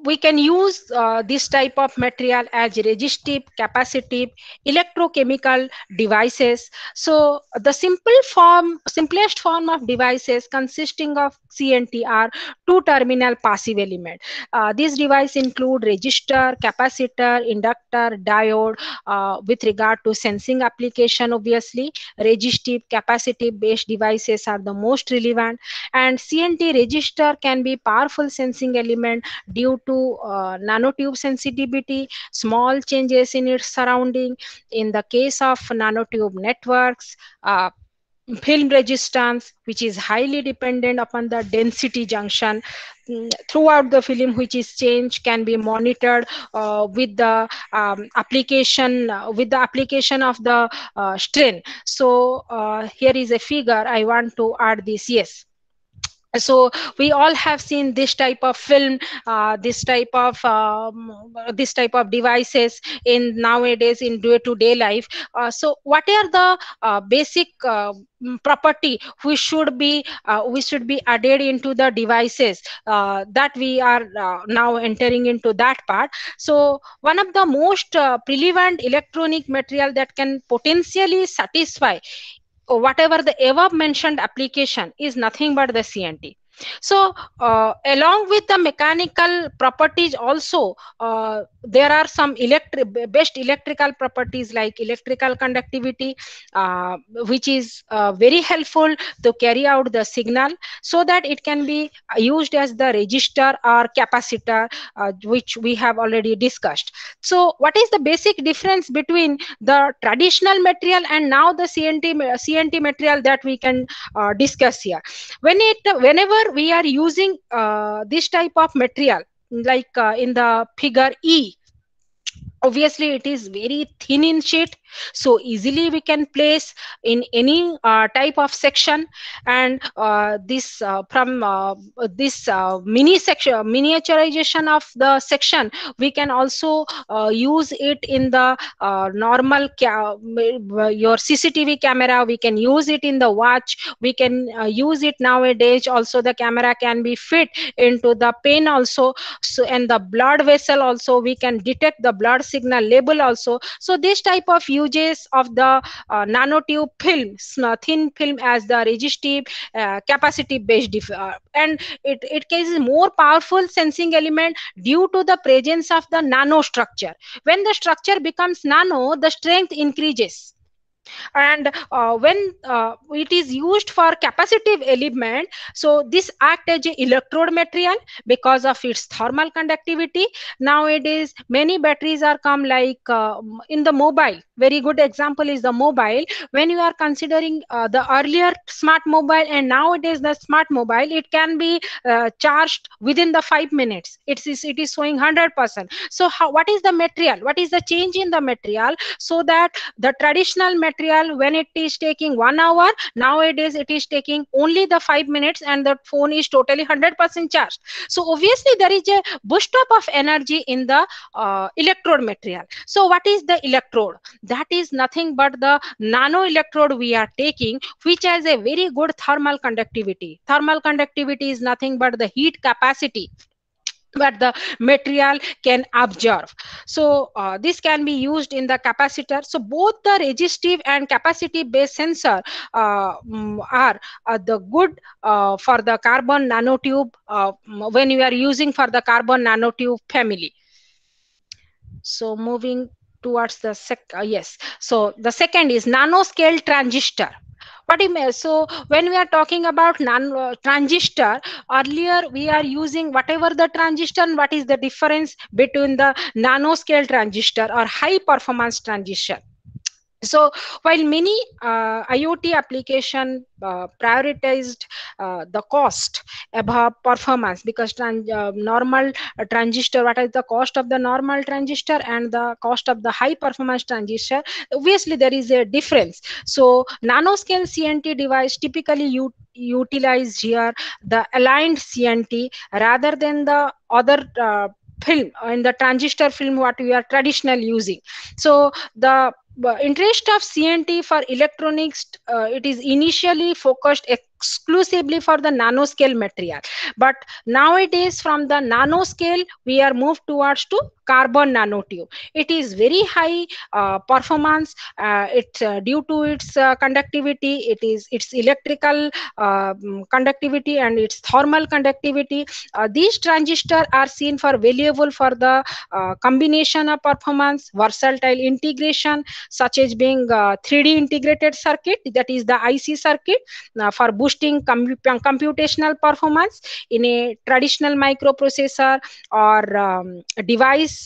we can use this type of material as resistive, capacitive, electrochemical devices. So the simplest form of devices consisting of CNT are two terminal passive element. These devices include resistor, capacitor, inductor, diode. With regard to sensing application, obviously resistive, capacitive based devices are the most relevant, and CNT resistor can be powerful sensing element due to nanotube sensitivity, small changes in its surrounding. In the case of nanotube networks, film resistance, which is highly dependent upon the density junction throughout the film, which is changed, can be monitored with the application of the strain. So here is a figure I want to add this. Yes, so we all have seen this type of film, this type of devices in nowadays in day-to-day life. So what are the basic property we should be added into the devices that we are now entering into that part. So one of the most relevant electronic material that can potentially satisfy whatever the above mentioned application is nothing but the CNT. So along with the mechanical properties also, there are some best electrical properties like electrical conductivity, which is very helpful to carry out the signal, so that it can be used as the resistor or capacitor, which we have already discussed. So what is the basic difference between the traditional material and now the CNT material that we can discuss here? Whenever we are using this type of material, like in the figure E, obviously it is very thin in sheet, so easily we can place in any type of section. And this from this miniaturization of the section, we can also use it in the normal your CCTV camera, we can use it in the watch, we can use it nowadays also. The camera can be fit into the pen also, so and the blood vessel also, we can detect the blood signal label also. So this type of uses of the nanotube film, thin film, as the resistive, capacitive based and it is more powerful sensing element due to the presence of the nano structure. When the structure becomes nano, the strength increases. And when it is used for capacitive element, so this act as a electrode material because of its thermal conductivity. Nowadays many batteries are come, like in the mobile, very good example is the mobile. When you are considering the earlier smart mobile and nowadays the smart mobile, it can be charged within the 5 minutes. It is showing 100%. So what is the material, what is the change in the material, so that the traditional material material, when it is taking 1 hour, nowadays it is taking only the 5 minutes, and the phone is totally 100% charged. So obviously there is a boost up of energy in the electrode material. So what is the electrode? That is nothing but the nano electrode we are taking, which has a very good thermal conductivity. Thermal conductivity is nothing but the heat capacity that the material can absorb. So this can be used in the capacitor. So both the resistive and capacitive based sensor are the good for the carbon nanotube when you are using for the carbon nanotube family. So moving towards the yes, so the second is nanoscale transistor. What it means? So when we are talking about nano transistor, earlier we are using whatever the transistor, and what is the difference between the nanoscale transistor or high performance transistor? So while many IoT application prioritized the cost above performance, because normal transistor, what is the cost of the normal transistor and the cost of the high performance transistor, obviously there is a difference. So nanoscale CNT device typically utilize here the aligned CNT rather than the other film in the transistor film what we are traditional using. So the interest of CNT for electronics, it is initially focused exclusively for the nanoscale material, but nowadays from the nanoscale we are moved towards to carbon nanotube. It is very high performance. It's due to its conductivity, it is its electrical conductivity and its thermal conductivity. These transistors are seen for valuable for the combination of performance, versatile integration, such as being 3D integrated circuit, that is the IC circuit, for boosting computational performance in a traditional microprocessor or device,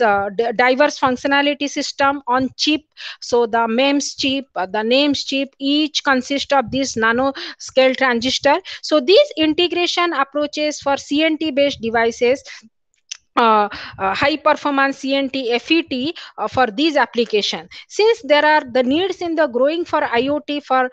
diverse functionality system on chip. So the MEMS chip, the NAMES chip, each consists of this nano scale transistor. So these integration approaches for CNT based devices, high performance CNT FET for these application, since there are the needs in the growing for IoT for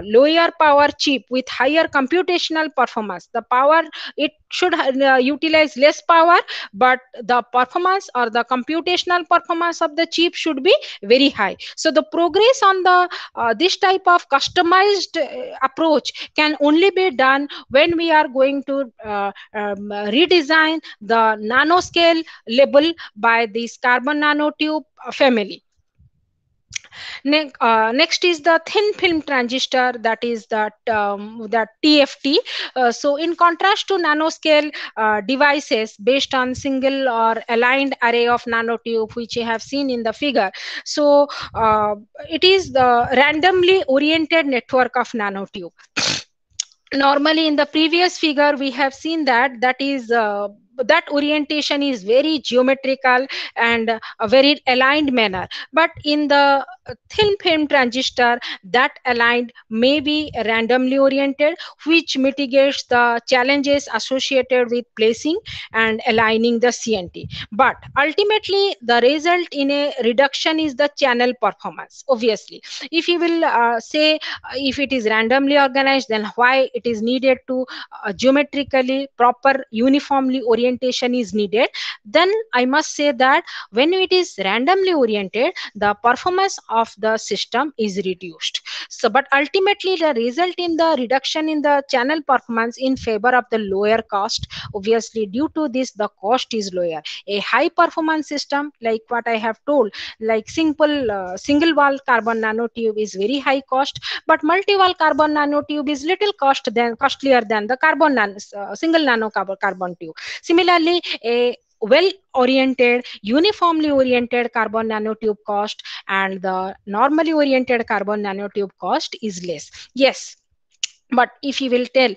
lower power chip with higher computational performance. The power, it should utilize less power, but the performance or the computational performance of the chip should be very high. So the progress on the this type of customized approach can only be done when we are going to redesign the nanoscale level by this carbon nanotube family. Next is the thin film transistor, that is that TFT. So in contrast to nanoscale devices based on single or aligned array of nanotube, which you have seen in the figure, so it is the randomly oriented network of nanotube. Normally in the previous figure we have seen that that orientation is very geometrical and a very aligned manner, but in the thin film transistor that aligned may be randomly oriented, which mitigates the challenges associated with placing and aligning the CNT. But ultimately the result in a reduction is the channel performance. Obviously if you will say if it is randomly organized, then why it is needed to geometrically proper uniformly orientation is needed? Then I must say that when it is randomly oriented, the performance of the system is reduced. So but ultimately the result in the reduction in the channel performance in favor of the lower cost. Obviously due to this the cost is lower. A high performance system like what I have told, like simple single wall carbon nanotube is very high cost, but multi-wall carbon nanotube is little costlier than the single nano carbon tube. Similarly, a well oriented, uniformly oriented carbon nanotube cost and the normally oriented carbon nanotube cost is less. Yes, but if you will tell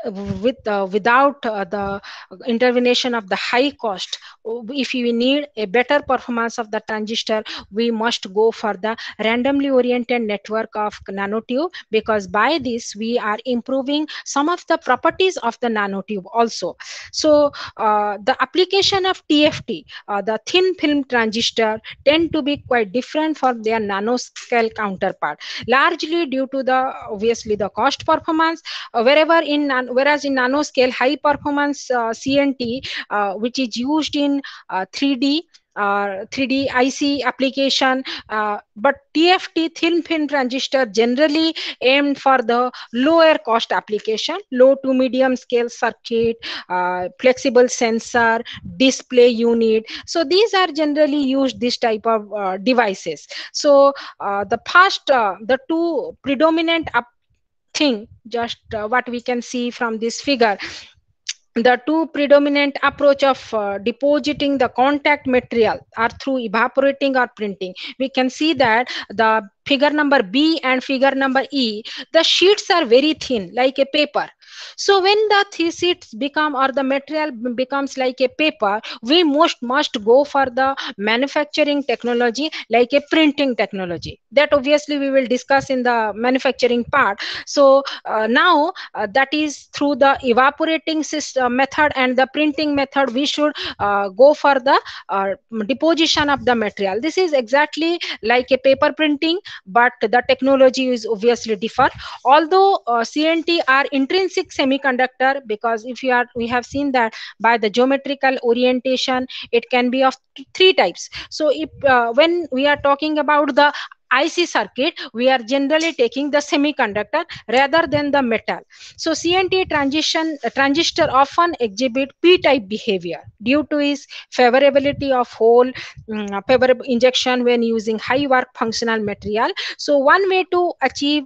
without the intervention of the high cost. If we need a better performance of the transistor, we must go for the randomly oriented network of nanotube, because by this we are improving some of the properties of the nanotube also. So the application of TFT, the thin film transistor, tend to be quite different from their nanoscale counterpart, largely due to the obviously the cost performance. Whereas in nanoscale high performance CNT, which is used in 3D 3D IC application, but TFT thin film transistor generally aimed for the lower cost application, low to medium scale circuit, flexible sensor, display unit. So these are generally used this type of devices. So the two predominant thing, just what we can see from this figure, the two predominant approach of depositing the contact material are through evaporating or printing. We can see that the figure number B and figure number E, the sheets are very thin like a paper. So when the sheets become, or the material becomes like a paper, we must go for the manufacturing technology like a printing technology, that obviously we will discuss in the manufacturing part. So now that is through the evaporating system method and the printing method, we should go for the deposition of the material. This is exactly like a paper printing, but the technology is obviously differ. Although CNT are intrinsic semiconductor, because if we have seen that by the geometrical orientation, it can be of three types. So if when we are talking about the IC circuit, we are generally taking the semiconductor rather than the metal. So CNT transistor often exhibit p-type behavior due to its favorability of hole favorable injection when using high work functional material. So one way to achieve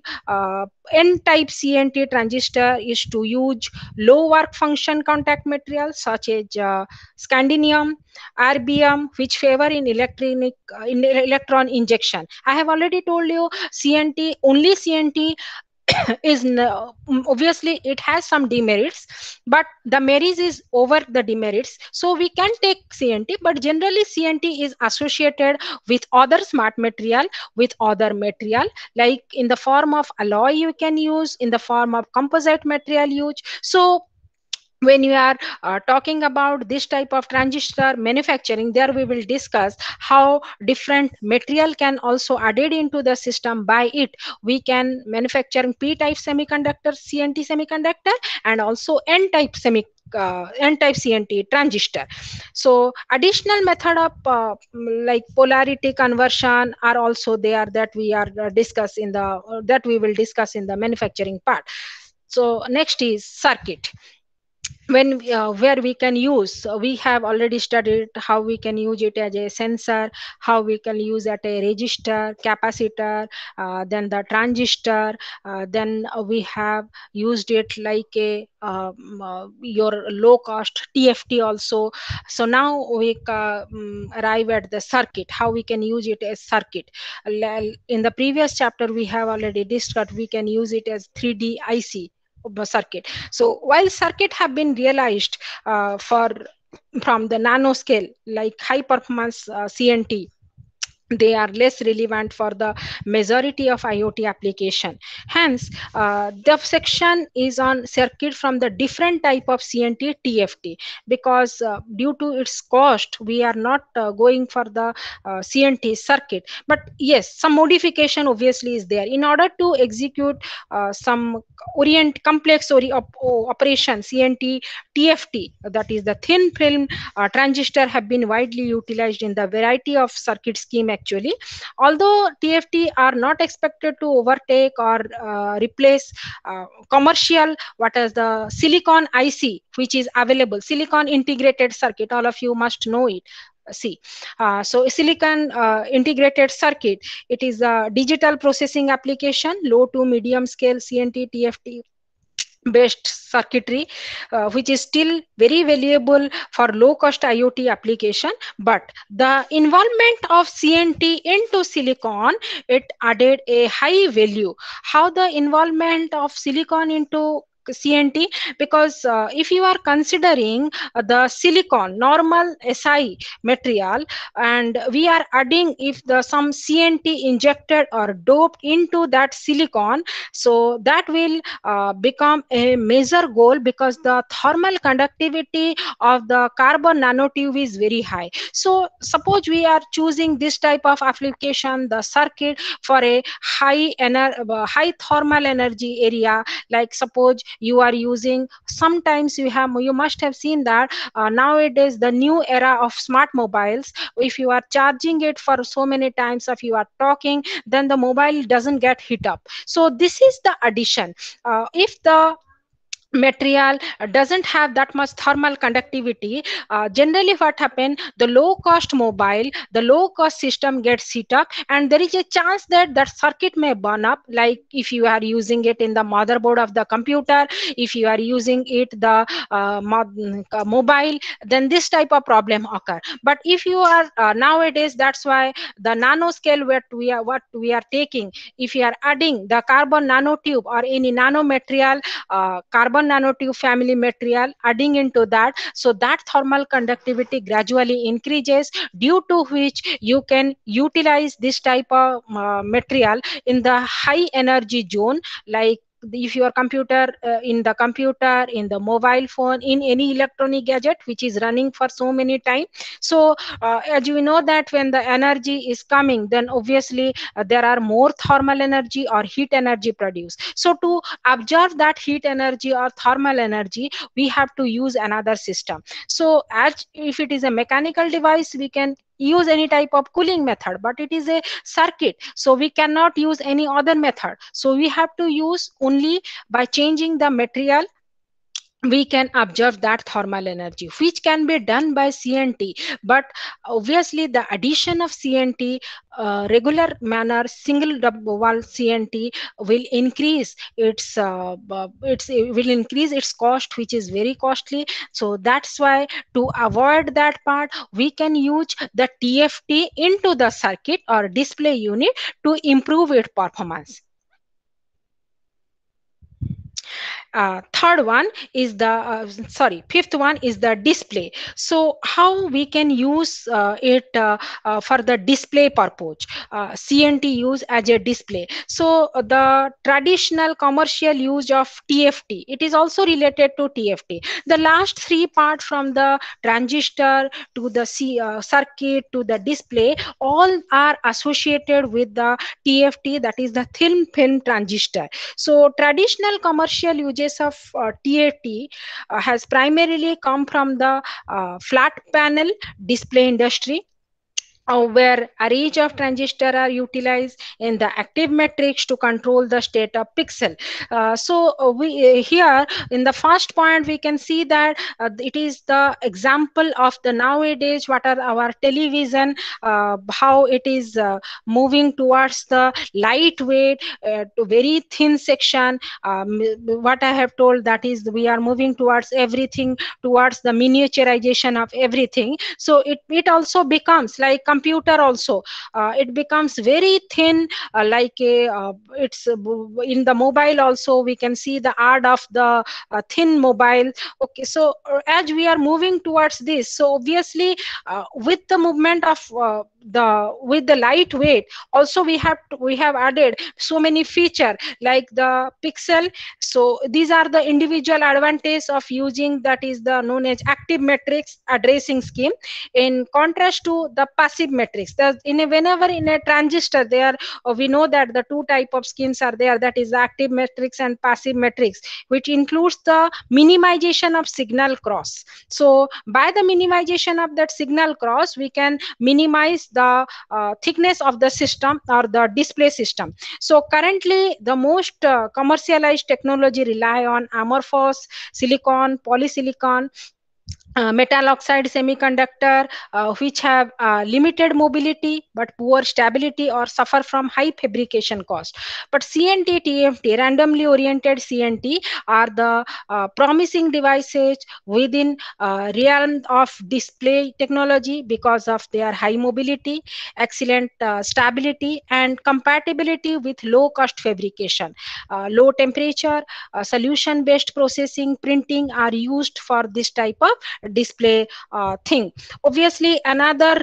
n-type CNT transistor is to use low work function contact materials such as scandium, RBM, which favor in electron injection. I have already told you CNT, only CNT is obviously it has some demerits, but the merits is over the demerits. So we can take CNT, but generally CNT is associated with other smart material, with other material, like in the form of alloy you can use, in the form of composite material use. So when you are talking about this type of transistor manufacturing, there we will discuss how different material can also added into the system. By it we can manufacturing p-type semiconductor, CNT semiconductor, and also n-type n-type CNT transistor. So additional method of like polarity conversion are also there, that we are discuss in the that we will discuss in the manufacturing part. So next is circuit. Where we can use, we have already studied how we can use it as a sensor, how we can use at a resistor, capacitor, then the transistor, then we have used it like a your low cost TFT also. So now we arrive at the circuit, how we can use it as circuit. In the previous chapter we have already discussed, we can use it as 3D IC circuit. So while circuit have been realized for from the nanoscale like high performance CNT, they are less relevant for the majority of IoT application. Hence, the section is on circuit from the different type of CNT TFT, because due to its cost, we are not going for the CNT circuit. But yes, some modification obviously is there. In order to execute some complex operation, CNT TFT, that is the thin film transistor, have been widely utilized in the variety of circuit scheme actually. Although TFT are not expected to overtake or replace commercial what is the silicon IC which is available, silicon integrated circuit, all of you must know it. See, so silicon integrated circuit, it is a digital processing application, low to medium scale CNT TFT based circuitry, which is still very valuable for low cost IoT application. But the involvement of CNT into silicon, it added a high value. How the involvement of silicon into CNT, because if you are considering the silicon normal Si material, and we are adding if the some CNT injected or doped into that silicon, so that will become a major goal, because the thermal conductivity of the carbon nanotube is very high. So suppose we are choosing this type of application, the circuit for a high thermal energy area, like suppose you are using, sometimes you must have seen that nowadays the new era of smart mobiles, if you are charging it for so many times, if you are talking, then the mobile doesn't get heat up. So this is the addition. If the material doesn't have that much thermal conductivity, generally what happen, the low cost mobile, the low cost system gets heat up, and there is a chance that that circuit may burn up, like if you are using it in the motherboard of the computer, if you are using it the mobile, then this type of problem occur. But if you are nowadays, that's why the nanoscale what we are taking, if you are adding the carbon nanotube or any nanomaterial, carbon nanotube family material, adding into that, so that thermal conductivity gradually increases, due to which you can utilize this type of material in the high energy zone, like if your computer in the computer, in the mobile phone, in any electronic gadget which is running for so many time. So as we know that when the energy is coming, then obviously there are more thermal energy or heat energy produced. So to absorb that heat energy or thermal energy, we have to use another system. So as if it is a mechanical device, we can use any type of cooling method, but it is a circuit, so we cannot use any other method. So we have to use only by changing the material, we can observe that thermal energy, which can be done by CNT. But obviously the addition of CNT, regular manner single double wall CNT, will increase it will increase its cost, which is very costly. So that's why, to avoid that part, we can use the TFT into the circuit or display unit to improve its performance. Third one is the fifth one is the display. So how we can use it for the display purpose, CNT use as a display. So the traditional commercial use of TFT, it is also related to TFT. The last three parts, from the transistor to the circuit to the display, all are associated with the TFT, that is the thin film transistor. So traditional commercial uses of TFT has primarily come from the flat panel display industry, where a range of transistors are utilized in the active matrix to control the state of pixel. We here in the first point, we can see that it is the example of the nowadays what are our television, how it is moving towards the lightweight to very thin section. What I have told, that is we are moving towards everything, towards the miniaturization of everything. So it also becomes like computer also, it becomes very thin, like a it's in the mobile also we can see the ad of the thin mobile. Okay, so as we are moving towards this, so obviously with the movement of with the lightweight also, we have added so many feature like the pixel. So these are the individual advantage of using, that is the known as active matrix addressing scheme, in contrast to the passive matrix. Whenever in a transistor there, we know that the two type of schemes are there, that is the active matrix and passive matrix, which includes the minimization of signal cross. So by the minimization of that signal cross, we can minimize the thickness of the system or the display system. So currently the most commercialized technology rely on amorphous silicon, polysilicon, metal oxide semiconductor, which have limited mobility but poor stability or suffer from high fabrication cost. But CNT, TFT, randomly oriented CNT, are the promising devices within realm of display technology because of their high mobility, excellent stability, and compatibility with low cost fabrication. Low temperature, solution based processing, printing are used for this type of display thing. Obviously, another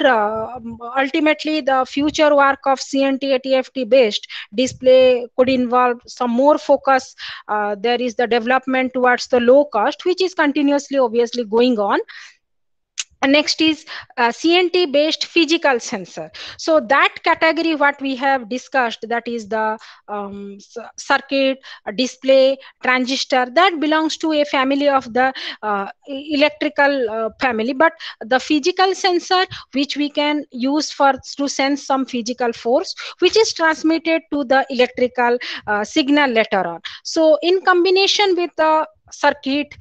ultimately the future work of CNT TFT based display could involve some more focus. There is the development towards the low cost, which is continuously obviously going on. And next is CNT based physical sensor. So that category what we have discussed, that is the circuit, display, transistor, that belongs to a family of the electrical family. But the physical sensor which we can use for to sense some physical force which is transmitted to the electrical signal later on. So in combination with the circuit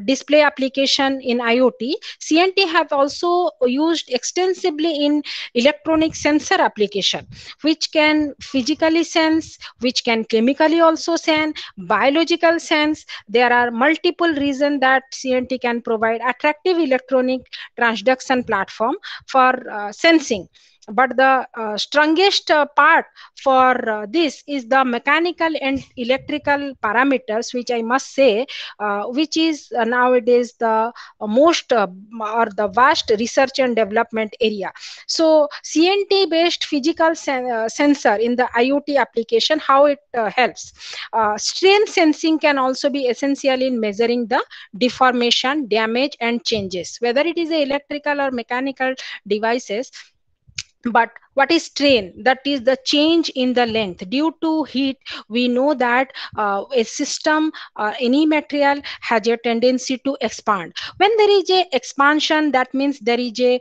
display application in IoT, CNT have also used extensively in electronic sensor application, which can physically sense, which can chemically also sense, biological sense. There are multiple reasons that CNT can provide attractive electronic transduction platform for sensing. But the strongest part for this is the mechanical and electrical parameters, which I must say, which is nowadays the most or the vast research and development area. So CNT based physical sensor in the IoT application, how it helps. Strain sensing can also be essential in measuring the deformation, damage, and changes, whether it is a electrical or mechanical devices. But what is strain? That is the change in the length due to heat. We know that a system, any material has a tendency to expand. When there is a expansion, that means there is a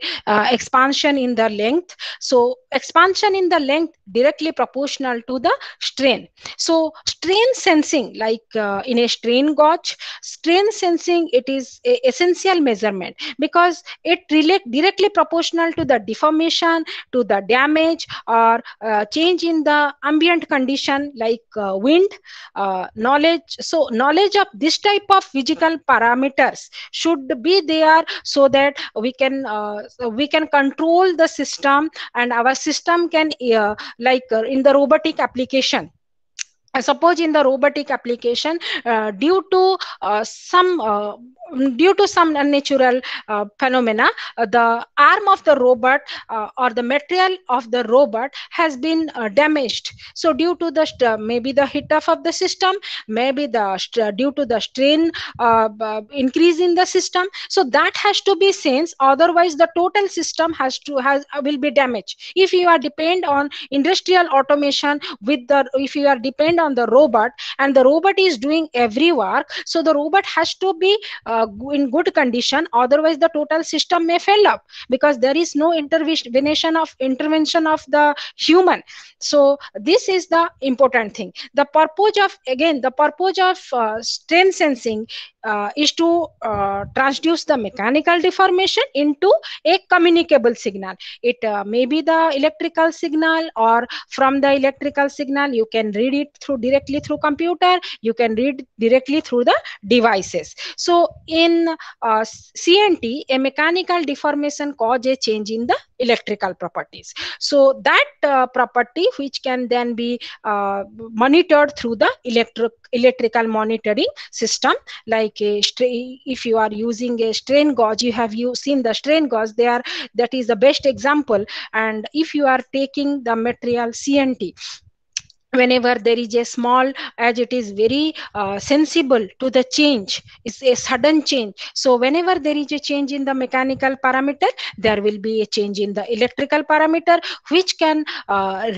expansion in the length. So expansion in the length directly proportional to the strain. So strain sensing, like in a strain gauge, strain sensing, it is a essential measurement because it relate directly proportional to the deformation, to the damage or change in the ambient condition like wind, knowledge. So knowledge of this type of physical parameters should be there so that we can control the system, and our system can in the robotic application. Suppose in the robotic application, due to some unnatural phenomena, the arm of the robot or the material of the robot has been damaged. So due to the maybe the hit off of the system, maybe the due to the strain increase in the system, so that has to be sensed, otherwise the total system will be damaged. If you are depend on industrial automation with the, if you are depend on the robot and the robot is doing every work, so the robot has to be in good condition, otherwise the total system may fail up because there is no intervention of the human. So this is the important thing. The purpose of, again, the purpose of strain sensing is to transduce the mechanical deformation into a communicable signal. It may be the electrical signal, or from the electrical signal you can read it through directly through computer, you can read directly through the devices. So in CNT, a mechanical deformation cause a change in the electrical properties. So that property which can then be monitored through the electrical monitoring system, like if you are using a strain gauge, you seen the strain gauge there, that is the best example. And if you are taking the material CNT, whenever there is a small, as it is very sensible to the change, it's a sudden change. So whenever there is a change in the mechanical parameter, there will be a change in the electrical parameter which can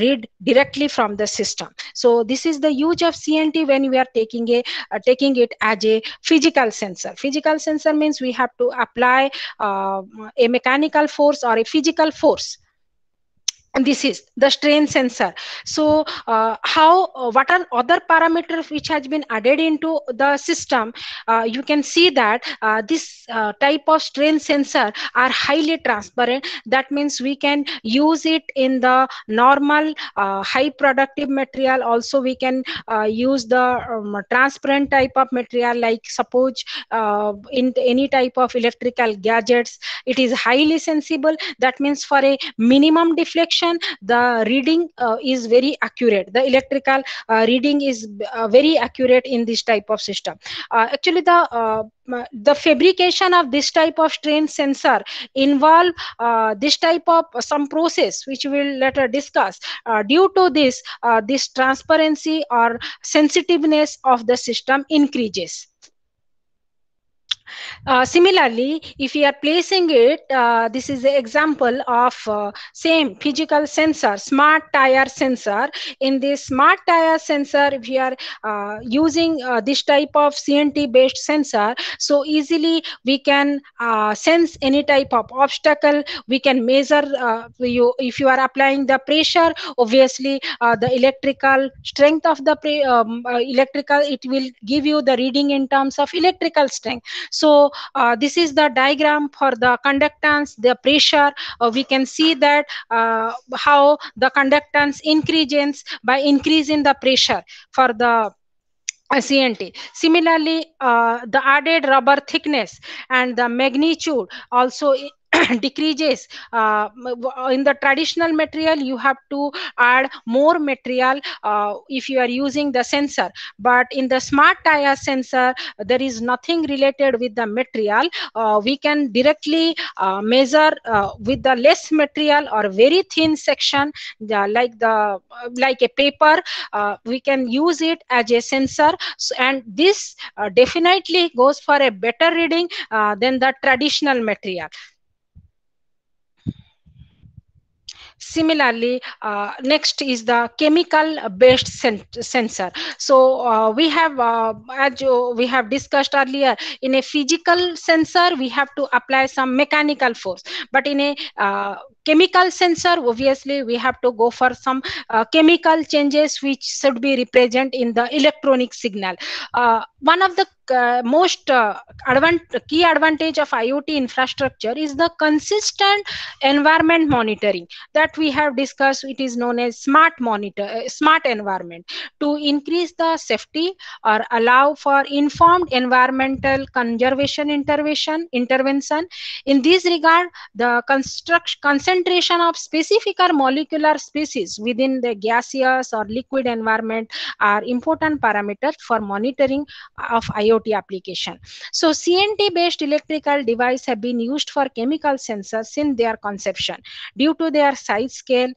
read directly from the system. So this is the use of CNT when we are taking it as a physical sensor. Physical sensor means we have to apply a mechanical force or a physical force. this is the strain sensor. So how what are other parameters which has been added into the system? You can see that this type of strain sensor are highly transparent. That means we can use it in the normal high productive material. Also we can use the transparent type of material, like suppose in any type of electrical gadgets, it is highly sensible. That means for a minimum deflection, the reading is very accurate. The electrical reading is very accurate in this type of system. Actually the fabrication of this type of strain sensor involve this type of some process which we will later discuss. Due to this this transparency or sensitiveness of the system increases. Similarly, if we are placing it, this is the example of same physical sensor, smart tire sensor. In this smart tire sensor, if we are using this type of CNT based sensor, so easily we can sense any type of obstacle. We can measure if you are applying the pressure, obviously the electrical strength of the electrical, it will give you the reading in terms of electrical strength. So this is the diagram for the conductance, the pressure. We can see that how the conductance increases by increasing the pressure for the CNT. Similarly, the added rubber thickness and the magnitude also decreases. In the traditional material, you have to add more material if you are using the sensor, but in the smart tire sensor there is nothing related with the material. We can directly measure with the less material or very thin section, like a paper. We can use it as a sensor. So, and this definitely goes for a better reading than the traditional material. Similarly, next is the chemical based sensor. So we have as we have discussed earlier, in a physical sensor we have to apply some mechanical force, but in a chemical sensor obviously we have to go for some chemical changes which should be represent in the electronic signal. One of the most key advantage of IoT infrastructure is the consistent environment monitoring that we have discussed. It is known as smart environment. To increase the safety or allow for informed environmental conservation intervention. In this regard, the concentration of specific or molecular species within the gaseous or liquid environment are important parameters for monitoring of IoT application. So CNT based electrical devices have been used for chemical sensors since their conception. Due to their size, scale,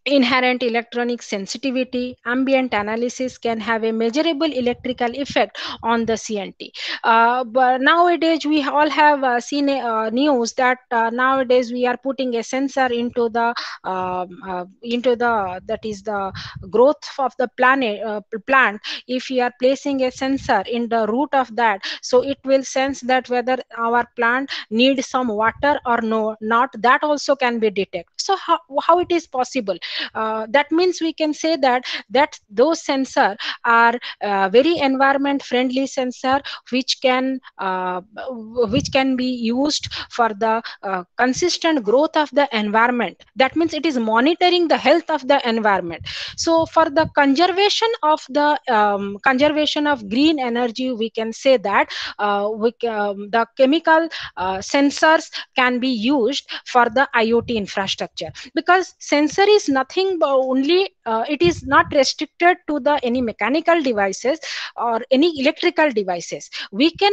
inherent electronic sensitivity, ambient analysis can have a measurable electrical effect on the CNT. But nowadays we all have seen news that nowadays we are putting a sensor into the that is the growth of the plant. If we are placing a sensor in the root of that, so it will sense that whether our plant needs some water or not. That also can be detected. So how it is possible? That means we can say that those sensors are very environment friendly sensor which can be used for the consistent growth of the environment. That means it is monitoring the health of the environment. So for the conservation of green energy, we can say that the chemical sensors can be used for the IoT infrastructure, because sensor is nothing but only it is not restricted to the any mechanical devices or any electrical devices. We can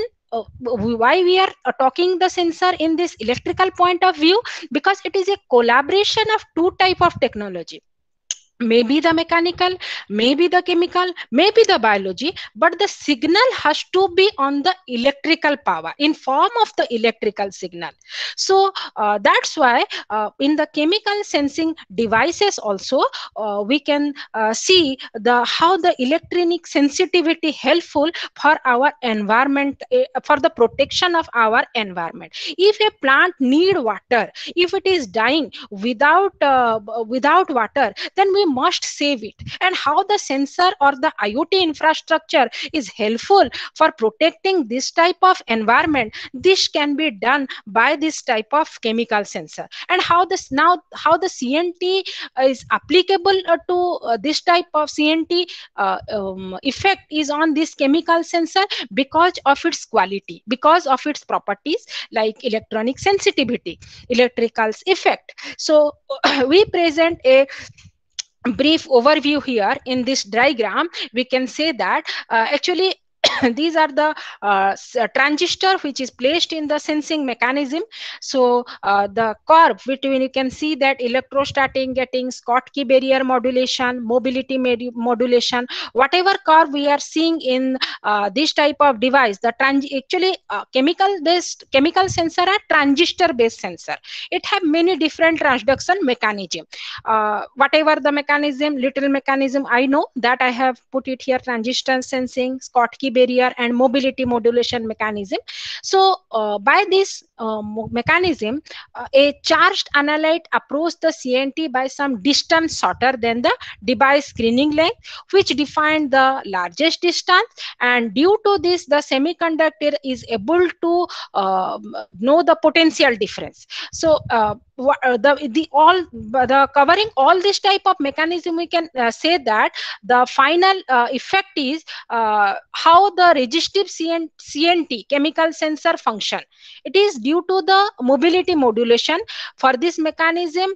why we are talking the sensor in this electrical point of view, because it is a collaboration of two type of technology. maybe the mechanical, maybe the chemical, maybe the biology, but the signal has to be on the electrical power in form of the electrical signal. So that's why in the chemical sensing devices also we can see the how the electronic sensitivity helpful for our environment, for the protection of our environment. If a plant need water, if it is dying without water, then we must save it. And how the sensor or the IoT infrastructure is helpful for protecting this type of environment, this can be done by this type of chemical sensor. And how this now, how the CNT is applicable to this type of CNT effect is on this chemical sensor, because of its quality, because of its properties like electronic sensitivity, electrical effect. So we present a brief overview here in this diagram. We can say that actually these are the transistor which is placed in the sensing mechanism. So the curve between, you can see that electrostatic getting, Schottky barrier modulation, mobility modulation, whatever curve we are seeing in this type of device, the actually chemical sensor are transistor based sensor. It have many different transduction mechanism. Whatever the mechanism, little mechanism I know, that I have put it here: transistor sensing, Schottky barrier, and mobility modulation mechanism. So by this mechanism, a charged analyte approach the CNT by some distance shorter than the device screening length, which define the largest distance. And due to this, the semiconductor is able to know the potential difference. So the covering all this type of mechanism, we can say that the final effect is how the resistive CNT chemical sensor function. It is due to the mobility modulation. For this mechanism,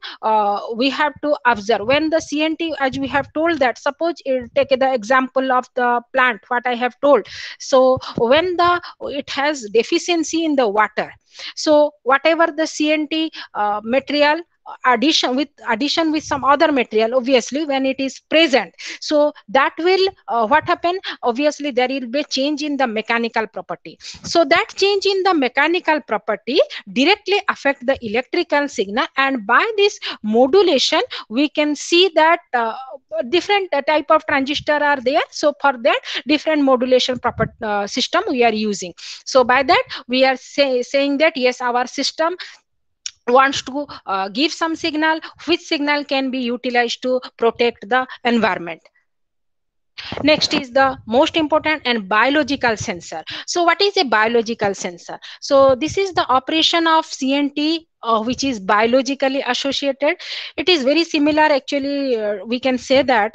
we have to observe when the CNT, as we have told, that suppose take the example of the plant what I have told. So when it has deficiency in the water, so whatever the CNT material addition with some other material, obviously when it is present, so that will what happen, obviously there will be change in the mechanical property. So that change in the mechanical property directly affect the electrical signal, and by this modulation we can see that different type of transistor are there. So for that, different modulation system we are using. So by that we are saying that yes, our system wants to give some signal, which signal can be utilized to protect the environment. Next is the most important and biological sensor. So what is a biological sensor? So this is the operation of CNT which is biologically associated. It is very similar actually. We can say that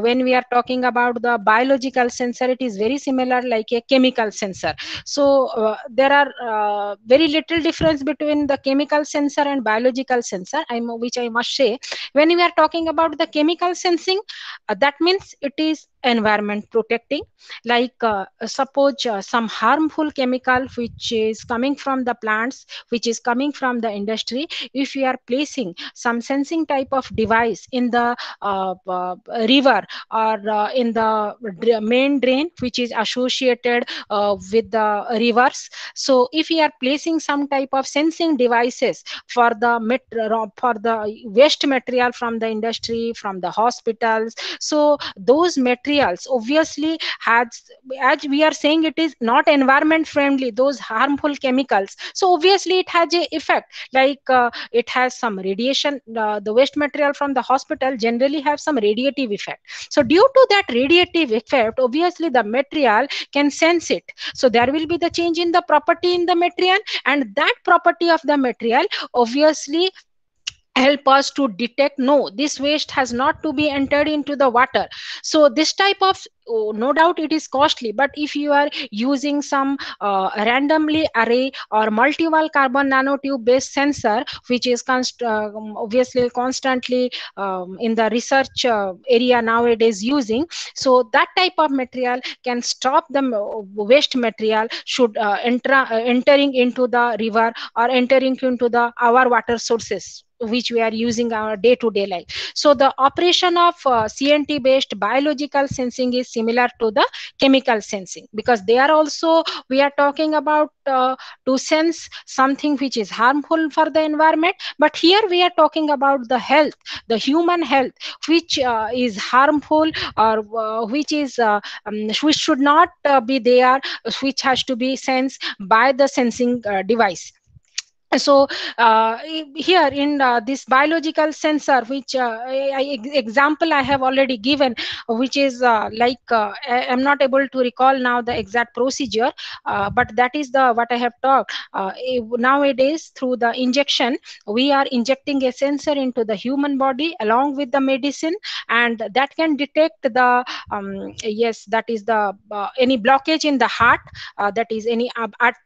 when we are talking about the biological sensor, it is very similar like a chemical sensor. So there are very little difference between the chemical sensor and biological sensor, which I must say. When we are talking about the chemical sensing, that means it is environment protecting. Like suppose some harmful chemical which is coming from the plants, which is coming from the industry, if we are placing some sensing type of device in the river or in the main drain which is associated with the rivers, so if we are placing some type of sensing devices for the waste material from the industry, from the hospitals, so those materials obviously has, as we are saying, it is not environment friendly, those harmful chemicals, so obviously it has a effect. Like it has some radiation, the waste material from the hospital generally have some radiative effect. So due to that radiative effect, obviously the material can sense it, so there will be the change in the property in the material, and that property of the material obviously help us to detect, no, this waste has not to be entered into the water. So this type of, no doubt it is costly, but if you are using some randomly array or multi-wall carbon nanotube based sensor, which is obviously constantly in the research area nowadays using, so that type of material can stop the waste material should entering into the river or entering into the our water sources. which we are using our day-to-day life. So the operation of CNT based biological sensing is similar to the chemical sensing, because they are also, we are talking about to sense something which is harmful for the environment, but here we are talking about the health, the human health, which is harmful, or which should not be there, which has to be sensed by the sensing device. So here in this biological sensor, which example I have already given, which is I'm not able to recall now the exact procedure, but that is the what I have talked. Nowadays, through the injection, we are injecting a sensor into the human body along with the medicine, and that can detect the yes, that is the any blockage in the heart, that is any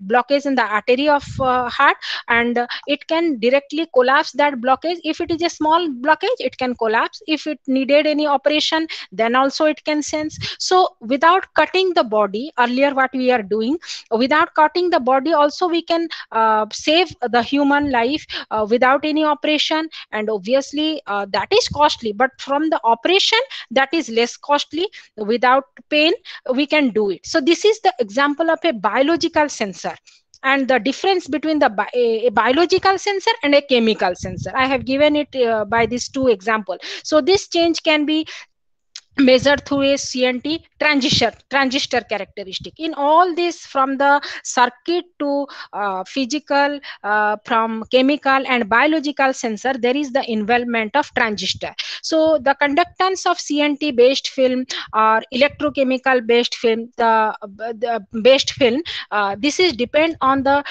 blockage in the artery of heart, and it can directly collapse that blockage. If it is a small blockage, it can collapse. If it needed any operation, then also it can sense. So without cutting the body, earlier what we are doing, without cutting the body also, we can save the human life without any operation. And obviously that is costly, but from the operation, that is less costly. Without pain, we can do it. So this is the example of a biological sensor, and the difference between a biological sensor and a chemical sensor. I have given it by these two examples. So this change can be measured through a CNT transistor characteristic. In all this, from the circuit to physical, from chemical and biological sensor, there is the involvement of transistor. So the conductance of CNT based film or electrochemical based film, the based film, this is depend on the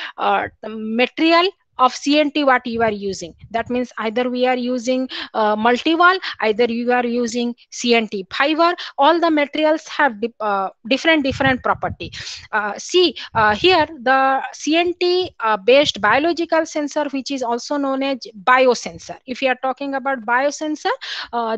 material of CNT what you are using. That means either we are using multi-wall, either you are using CNT fiber. All the materials have different property. See here, the CNT based biological sensor, which is also known as biosensor. If you are talking about biosensor,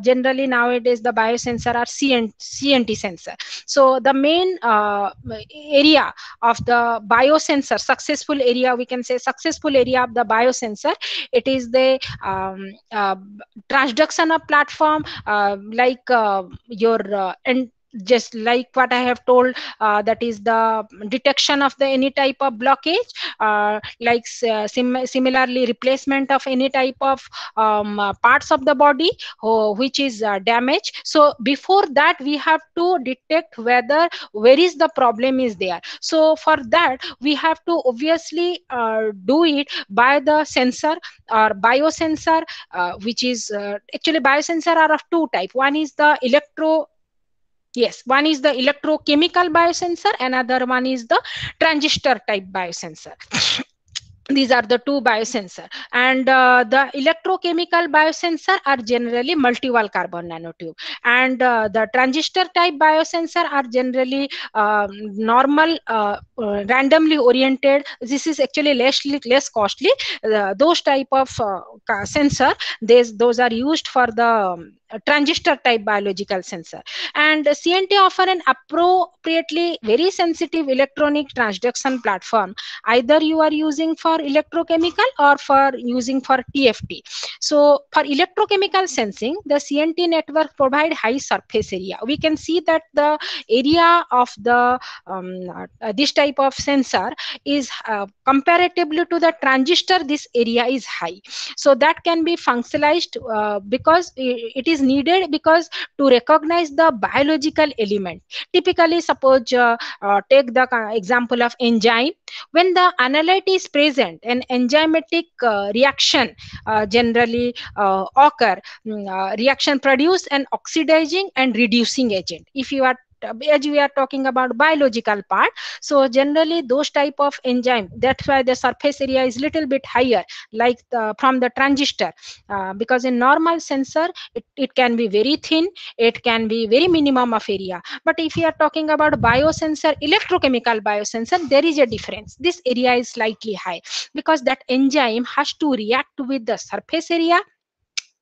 generally nowadays the biosensor are CNT sensor. So the main area of the biosensor, successful area, we can say successful area of the biosensor, it is the transduction of platform, and just like what I have told, that is the detection of the any type of blockage, similarly replacement of any type of parts of the body which is damaged. So before that, we have to detect where is the problem is there. So for that, we have to obviously do it by the sensor or biosensor, which is actually biosensor are of two type. One is the electrochemical biosensor, another one is the transistor type biosensor. These are the two biosensor, and the electrochemical biosensor are generally multi-wall carbon nanotube, and the transistor type biosensor are generally normal randomly oriented. This is actually less costly. Those type of sensor, those are used for the transistor type biological sensor. And CNT offer an appropriately very sensitive electronic transduction platform, either you are using for electrochemical or for using for TFT. So for electrochemical sensing, the CNT network provide high surface area. We can see that the area of the this type of sensor is comparatively to the transistor, this area is high. So that can be functionalized because it is needed, because to recognize the biological element. Typically, suppose take the example of enzyme. When the analyte is present, an enzymatic reaction generally occur. Reaction produce an oxidizing and reducing agent. If you are, as we are talking about biological part, so generally those type of enzyme, that's why the surface area is little bit higher, like from the transistor, because in normal sensor it can be very thin, it can be very minimum of area. But if you are talking about biosensor, electrochemical biosensor, there is a difference. This area is slightly high, because that enzyme has to react with the surface area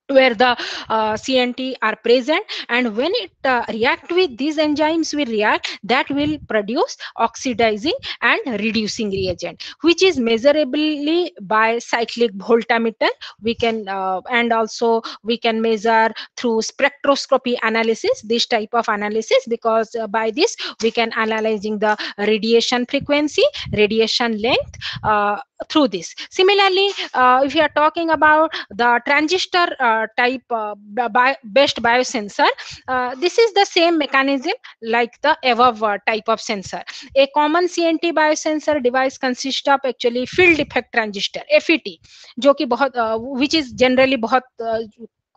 where the CNT are present, and when it react with these enzymes will react, that will produce oxidizing and reducing reagent, which is measurably by cyclic voltammeter. We can and also we can measure through spectroscopy analysis, this type of analysis, because by this we can analyzing the radiation frequency, radiation length, through this. Similarly, if you are talking about the transistor type based biosensor, this is the same mechanism like the above type of sensor. A common CNT biosensor device consists of actually field effect transistor FET, जो कि बहुत which is generally बहुत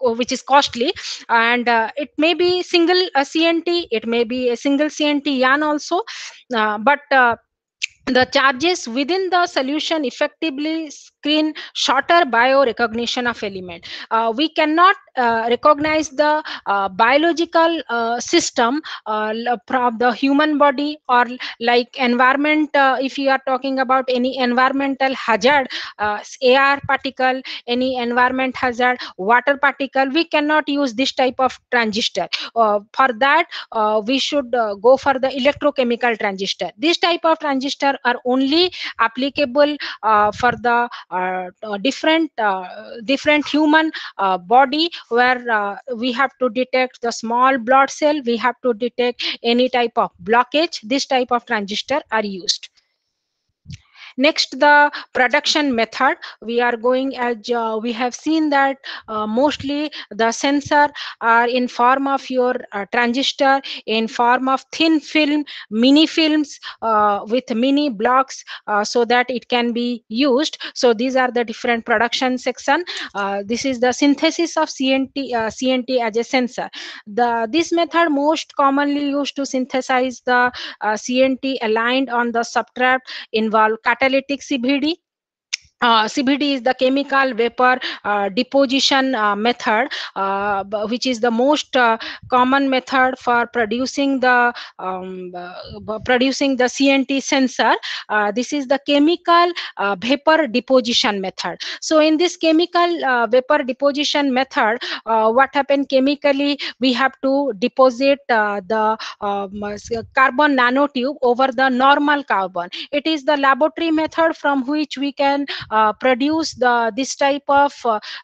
which is costly, and it may be single CNT, it may be a single CNT yarn also, but the charges within the solution effectively screen shorter biorecognition of element. We cannot recognize the biological system from the human body, or like environment. If you are talking about any environmental hazard, air particle, any environment hazard, water particle, we cannot use this type of transistor. For that, we should go for the electrochemical transistor. This type of transistor are only applicable for the different human body, where we have to detect the small blood cell, we have to detect any type of blockage. This type of transistor are used. Next, the production method. We are going, as we have seen that mostly the sensor are in form of your transistor, in form of thin film, mini films with mini blocks, so that it can be used. So these are the different production section. This is the synthesis of CNT as a sensor. This method most commonly used to synthesize the CNT aligned on the substrate involve catalytic CVD. CVD is the chemical vapor deposition method, which is the most common method for producing the CNT sensor. This is the chemical vapor deposition method. So in this chemical vapor deposition method, what happened chemically, we have to deposit the carbon nanotube over the normal carbon. It is the laboratory method from which we can produce this type of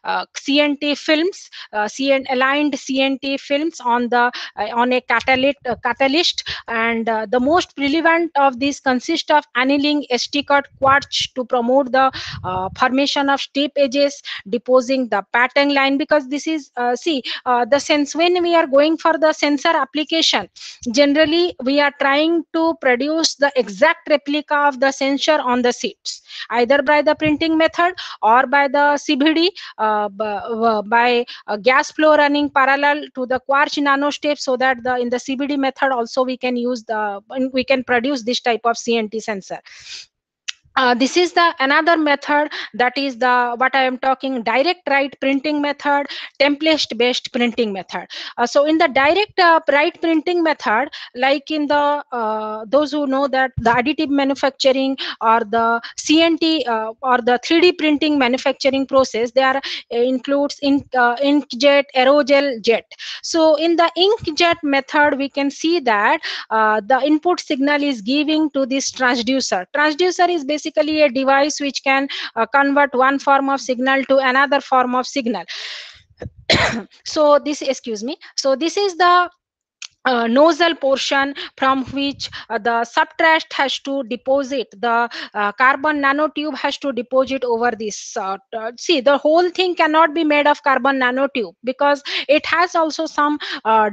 CNT films, aligned CNT films on a catalyst, and the most relevant of these consist of annealing cut quartz to promote the formation of steep edges, deposing the pattern line, because this is the sense when we are going for the sensor application, generally we are trying to produce the exact replica of the sensor on the seats, either by the printing method or by the CVD, by gas flow running parallel to the quartz nano step, so that in the CVD method also we can produce this type of CNT sensor. This is the another method, that is the what I am talking, direct write printing method, template based printing method. So in the direct write printing method, like in the those who know that the additive manufacturing or the CNT or the 3D printing manufacturing process, they are includes inkjet, aerogel jet. So in the inkjet method, we can see that the input signal is giving to this transducer. Transducer is basically a device which can convert one form of signal to another form of signal. So this, excuse me, so this is the nozzle portion from which the substrate has to deposit, the carbon nanotube has to deposit over this. See, the whole thing cannot be made of carbon nanotube, because it has also some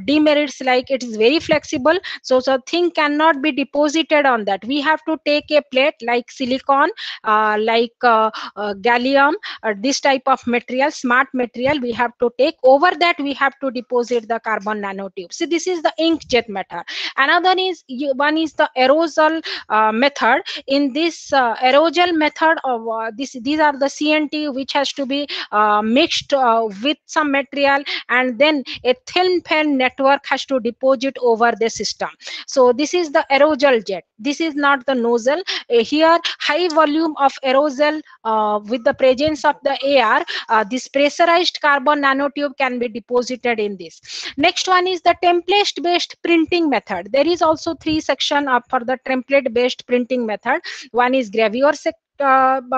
demerits, like it is very flexible, so the thing cannot be deposited on that. We have to take a plate like silicon, gallium, this type of material, smart material, we have to take, over that we have to deposit the carbon nanotube. See, this is the inkjet method. Another is one is the aerosol method. In this aerosol method of these are the CNT which has to be mixed with some material, and then a thin film network has to deposit over the system. So this is the aerosol jet. This is not the nozzle. Here high volume of aerosol with the presence of the air, this pressurized carbon nanotube can be deposited in this. Next one is the template based printing method. There is also three section for the template based printing method. One is gravure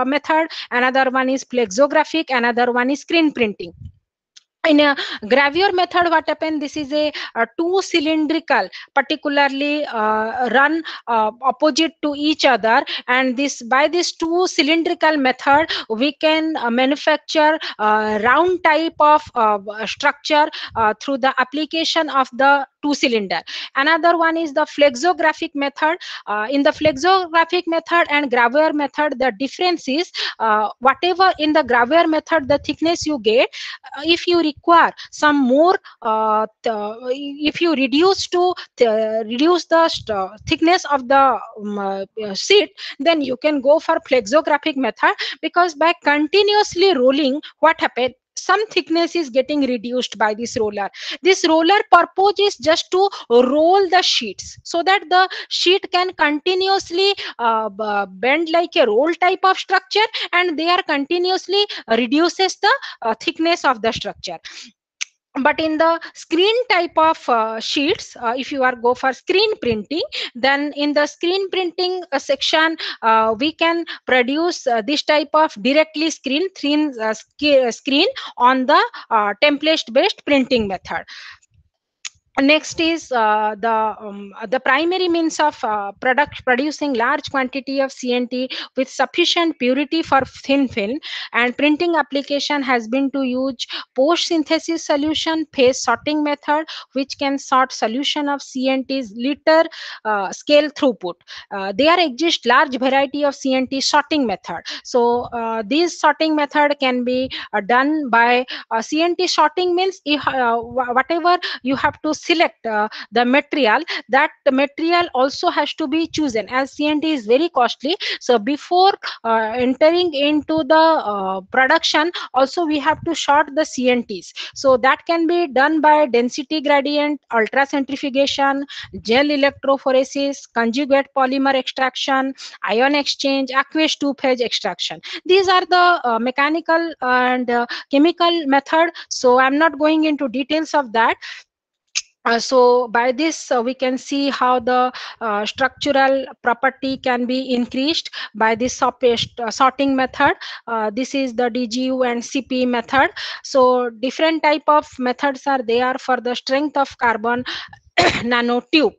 method, another one is flexographic, another one is screen printing. In a gravure method, what happened, this is a two cylindrical particularly run opposite to each other, and this by this two cylindrical method we can manufacture round type of structure through the application of the two cylinder. Another one is the flexographic method. In the flexographic method and gravure method, the difference is whatever in the gravure method the thickness you get, if you require some more if you reduce to reduce the thickness of the sheet, then you can go for flexographic method, because by continuously rolling, what happened, some thickness is getting reduced by this roller. This roller purpose is just to roll the sheets so that the sheet can continuously bend like a roll type of structure, and they are continuously reduces the thickness of the structure. But in the screen type of sheets, if you are go for screen printing, then in the screen printing section we can produce this type of directly screen on the template based printing method. Next is the primary means of producing large quantity of CNT with sufficient purity for thin film, and printing application has been to use post synthesis solution phase sorting method, which can sort solution of CNT's liter scale throughput. There exist large variety of CNT sorting method. So this sorting method can be done by CNT sorting means whatever you have to select the material, that the material also has to be chosen, as CNT is very costly. So before entering into the production, also we have to sort the CNTs. So that can be done by density gradient, ultracentrifugation, gel electrophoresis, conjugate polymer extraction, ion exchange, aqueous two-phase extraction. These are the mechanical and chemical method, so I'm not going into details of that. So by this we can see how the structural property can be increased by this sorting method. This is the DGU and CP method. So different type of methods are there for the strength of carbon nanotube.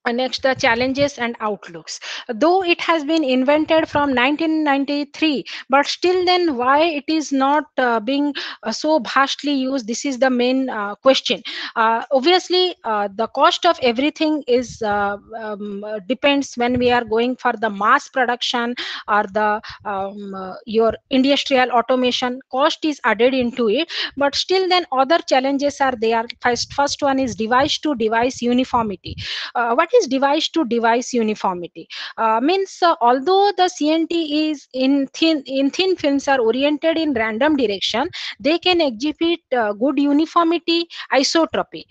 Next, the challenges and outlooks. Though it has been invented from 1993, but still then why it is not being so vastly used, this is the main question. Obviously the cost of everything is depends when we are going for the mass production or the your industrial automation, cost is added into it. But still then other challenges are there. First one is device to device uniformity. What is device to device uniformity? Means although the CNT is in thin films are oriented in random direction, they can exhibit good uniformity, isotropy,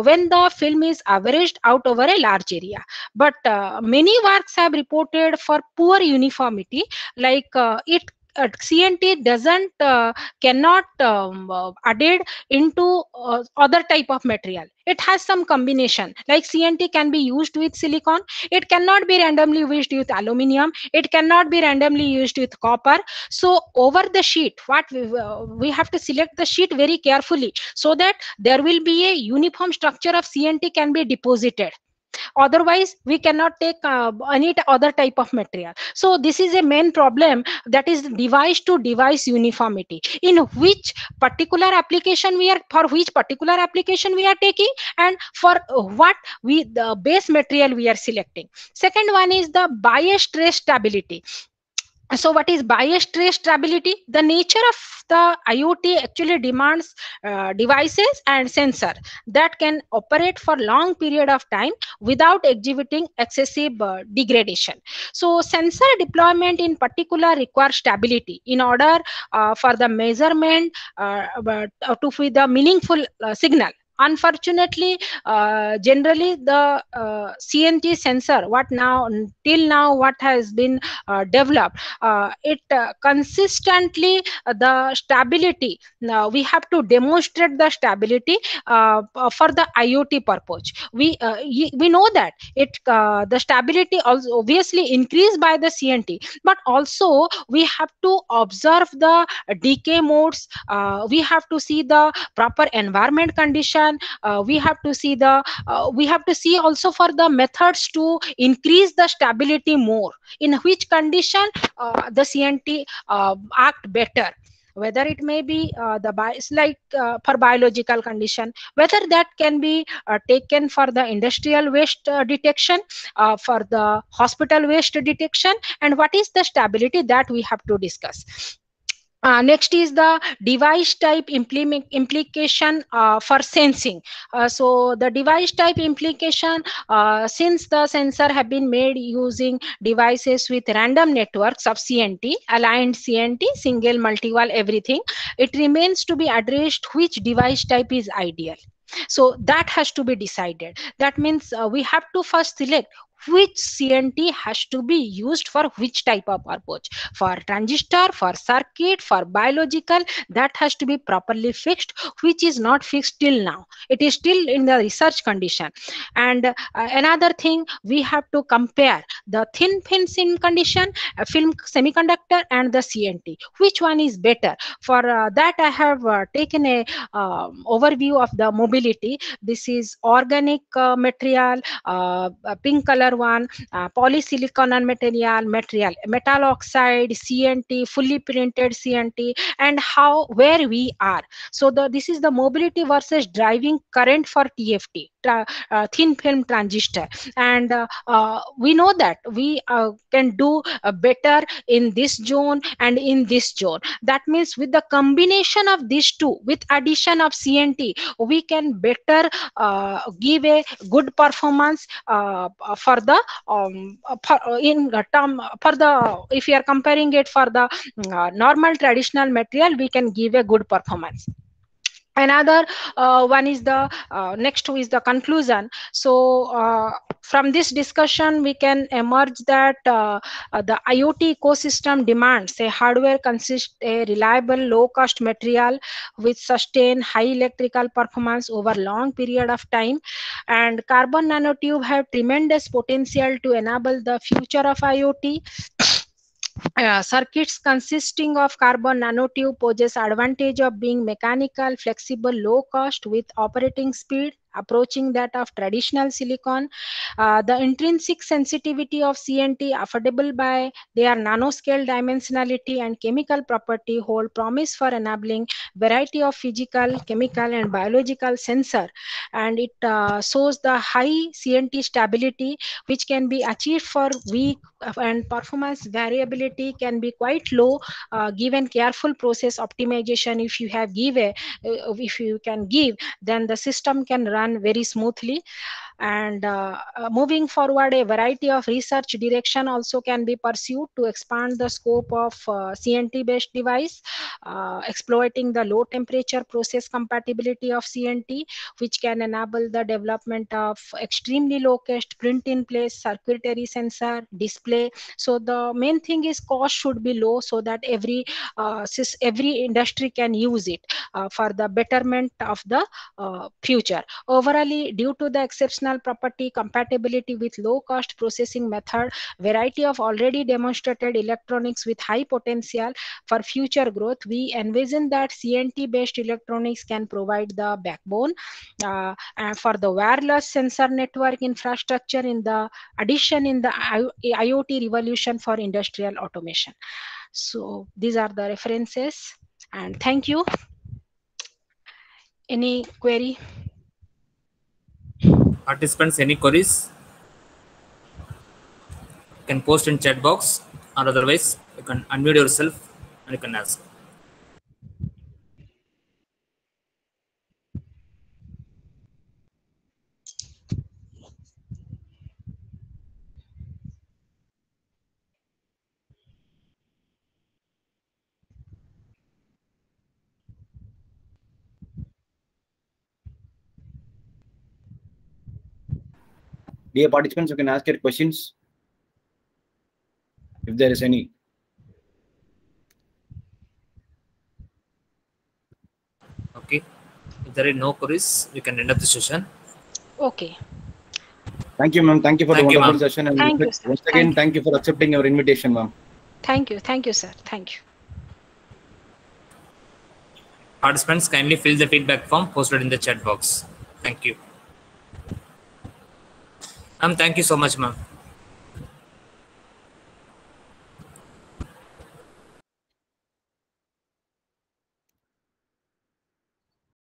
when the film is averaged out over a large area. But many works have reported for poor uniformity, like it CNT doesn't cannot added into other type of material. It has some combination, like CNT can be used with silicon, it cannot be randomly used with aluminium, it cannot be randomly used with copper. So over the sheet, what we have to select the sheet very carefully, so that there will be a uniform structure of CNT can be deposited. Otherwise we cannot take any other type of material. So this is a main problem, that is device to device uniformity, in which particular application we are, for which particular application we are taking, and for what we the base material we are selecting. Second one is the bias trace stability. So what is bias trace stability? The nature of the IoT actually demands devices and sensor that can operate for long period of time without exhibiting excessive degradation. So sensor deployment in particular requires stability in order for the measurement to be the meaningful signal Unfortunately, generally the CNT sensor, what now till now what has been developed, it consistently the stability. Now we have to demonstrate the stability for the IoT purpose. We know that it the stability also obviously increased by the CNT, but also we have to observe the decay modes. We have to see the proper environment condition. We have to see also for the methods to increase the stability more, in which condition the CNT act better, whether it may be it's like for biological condition, whether that can be taken for the industrial waste detection, for the hospital waste detection, and what is the stability that we have to discuss. Next is the device type implication for sensing. So the device type implication, since the sensor have been made using devices with random networks of CNT, aligned CNT, single, multi-wall, everything, it remains to be addressed which device type is ideal. So that has to be decided. That means we have to first select which CNT has to be used for which type of purpose. For transistor, for circuit, for biological, that has to be properly fixed, which is not fixed till now. It is still in the research condition. And another thing, we have to compare the thin film condition, film semiconductor, and the CNT. Which one is better? For that, I have taken a overview of the mobility. This is organic material, pink color one, polysilicon material, metal oxide, CNT, fully printed CNT, and how where we are. So this is the mobility versus driving current for TFT, thin film transistor, and we know that we can do better in this zone and in this zone. That means with the combination of these two, with addition of CNT, we can better give a good performance for the in term for the, if you are comparing it for the normal traditional material, we can give a good performance. Another one is the next is the conclusion. So from this discussion we can emerge that the IoT ecosystem demands a hardware consist a reliable low cost material with sustained high electrical performance over long period of time, and carbon nanotube have tremendous potential to enable the future of IoT. Circuits consisting of carbon nanotube poses advantage of being mechanical, flexible, low cost with operating speed approaching that of traditional silicon. The intrinsic sensitivity of CNT, affordable by their nanoscale dimensionality and chemical property, hold promise for enabling variety of physical, chemical, and biological sensor. And it shows the high CNT stability which can be achieved for weak, and performance variability can be quite low given careful process optimization. If you have if you can give, then the system can run very smoothly. And moving forward, a variety of research direction also can be pursued to expand the scope of CNT based device, exploiting the low temperature process compatibility of CNT, which can enable the development of extremely low cost print in place circuitry sensor display. So the main thing is cost should be low, so that every industry can use it for the betterment of the future. Overall, due to the exceptional property compatibility with low cost processing method, variety of already demonstrated electronics with high potential for future growth, we envision that CNT based electronics can provide the backbone and for the wireless sensor network infrastructure in the addition in the IoT revolution for industrial automation. So these are the references, and thank you. Any query? Participants, any queries? You can post in chat box, or otherwise you can unmute yourself and you can ask. Dear participants, you can ask your questions if there is any. Okay. If there are no queries, we can end up the session. Okay. Thank you, ma'am. Thank you for the wonderful session. And Thank you, sir. once again, thank you for accepting our invitation, ma'am. Thank you, sir. Thank you. Participants, kindly fill the feedback form posted in the chat box. Thank you. Thank you so much, ma'am.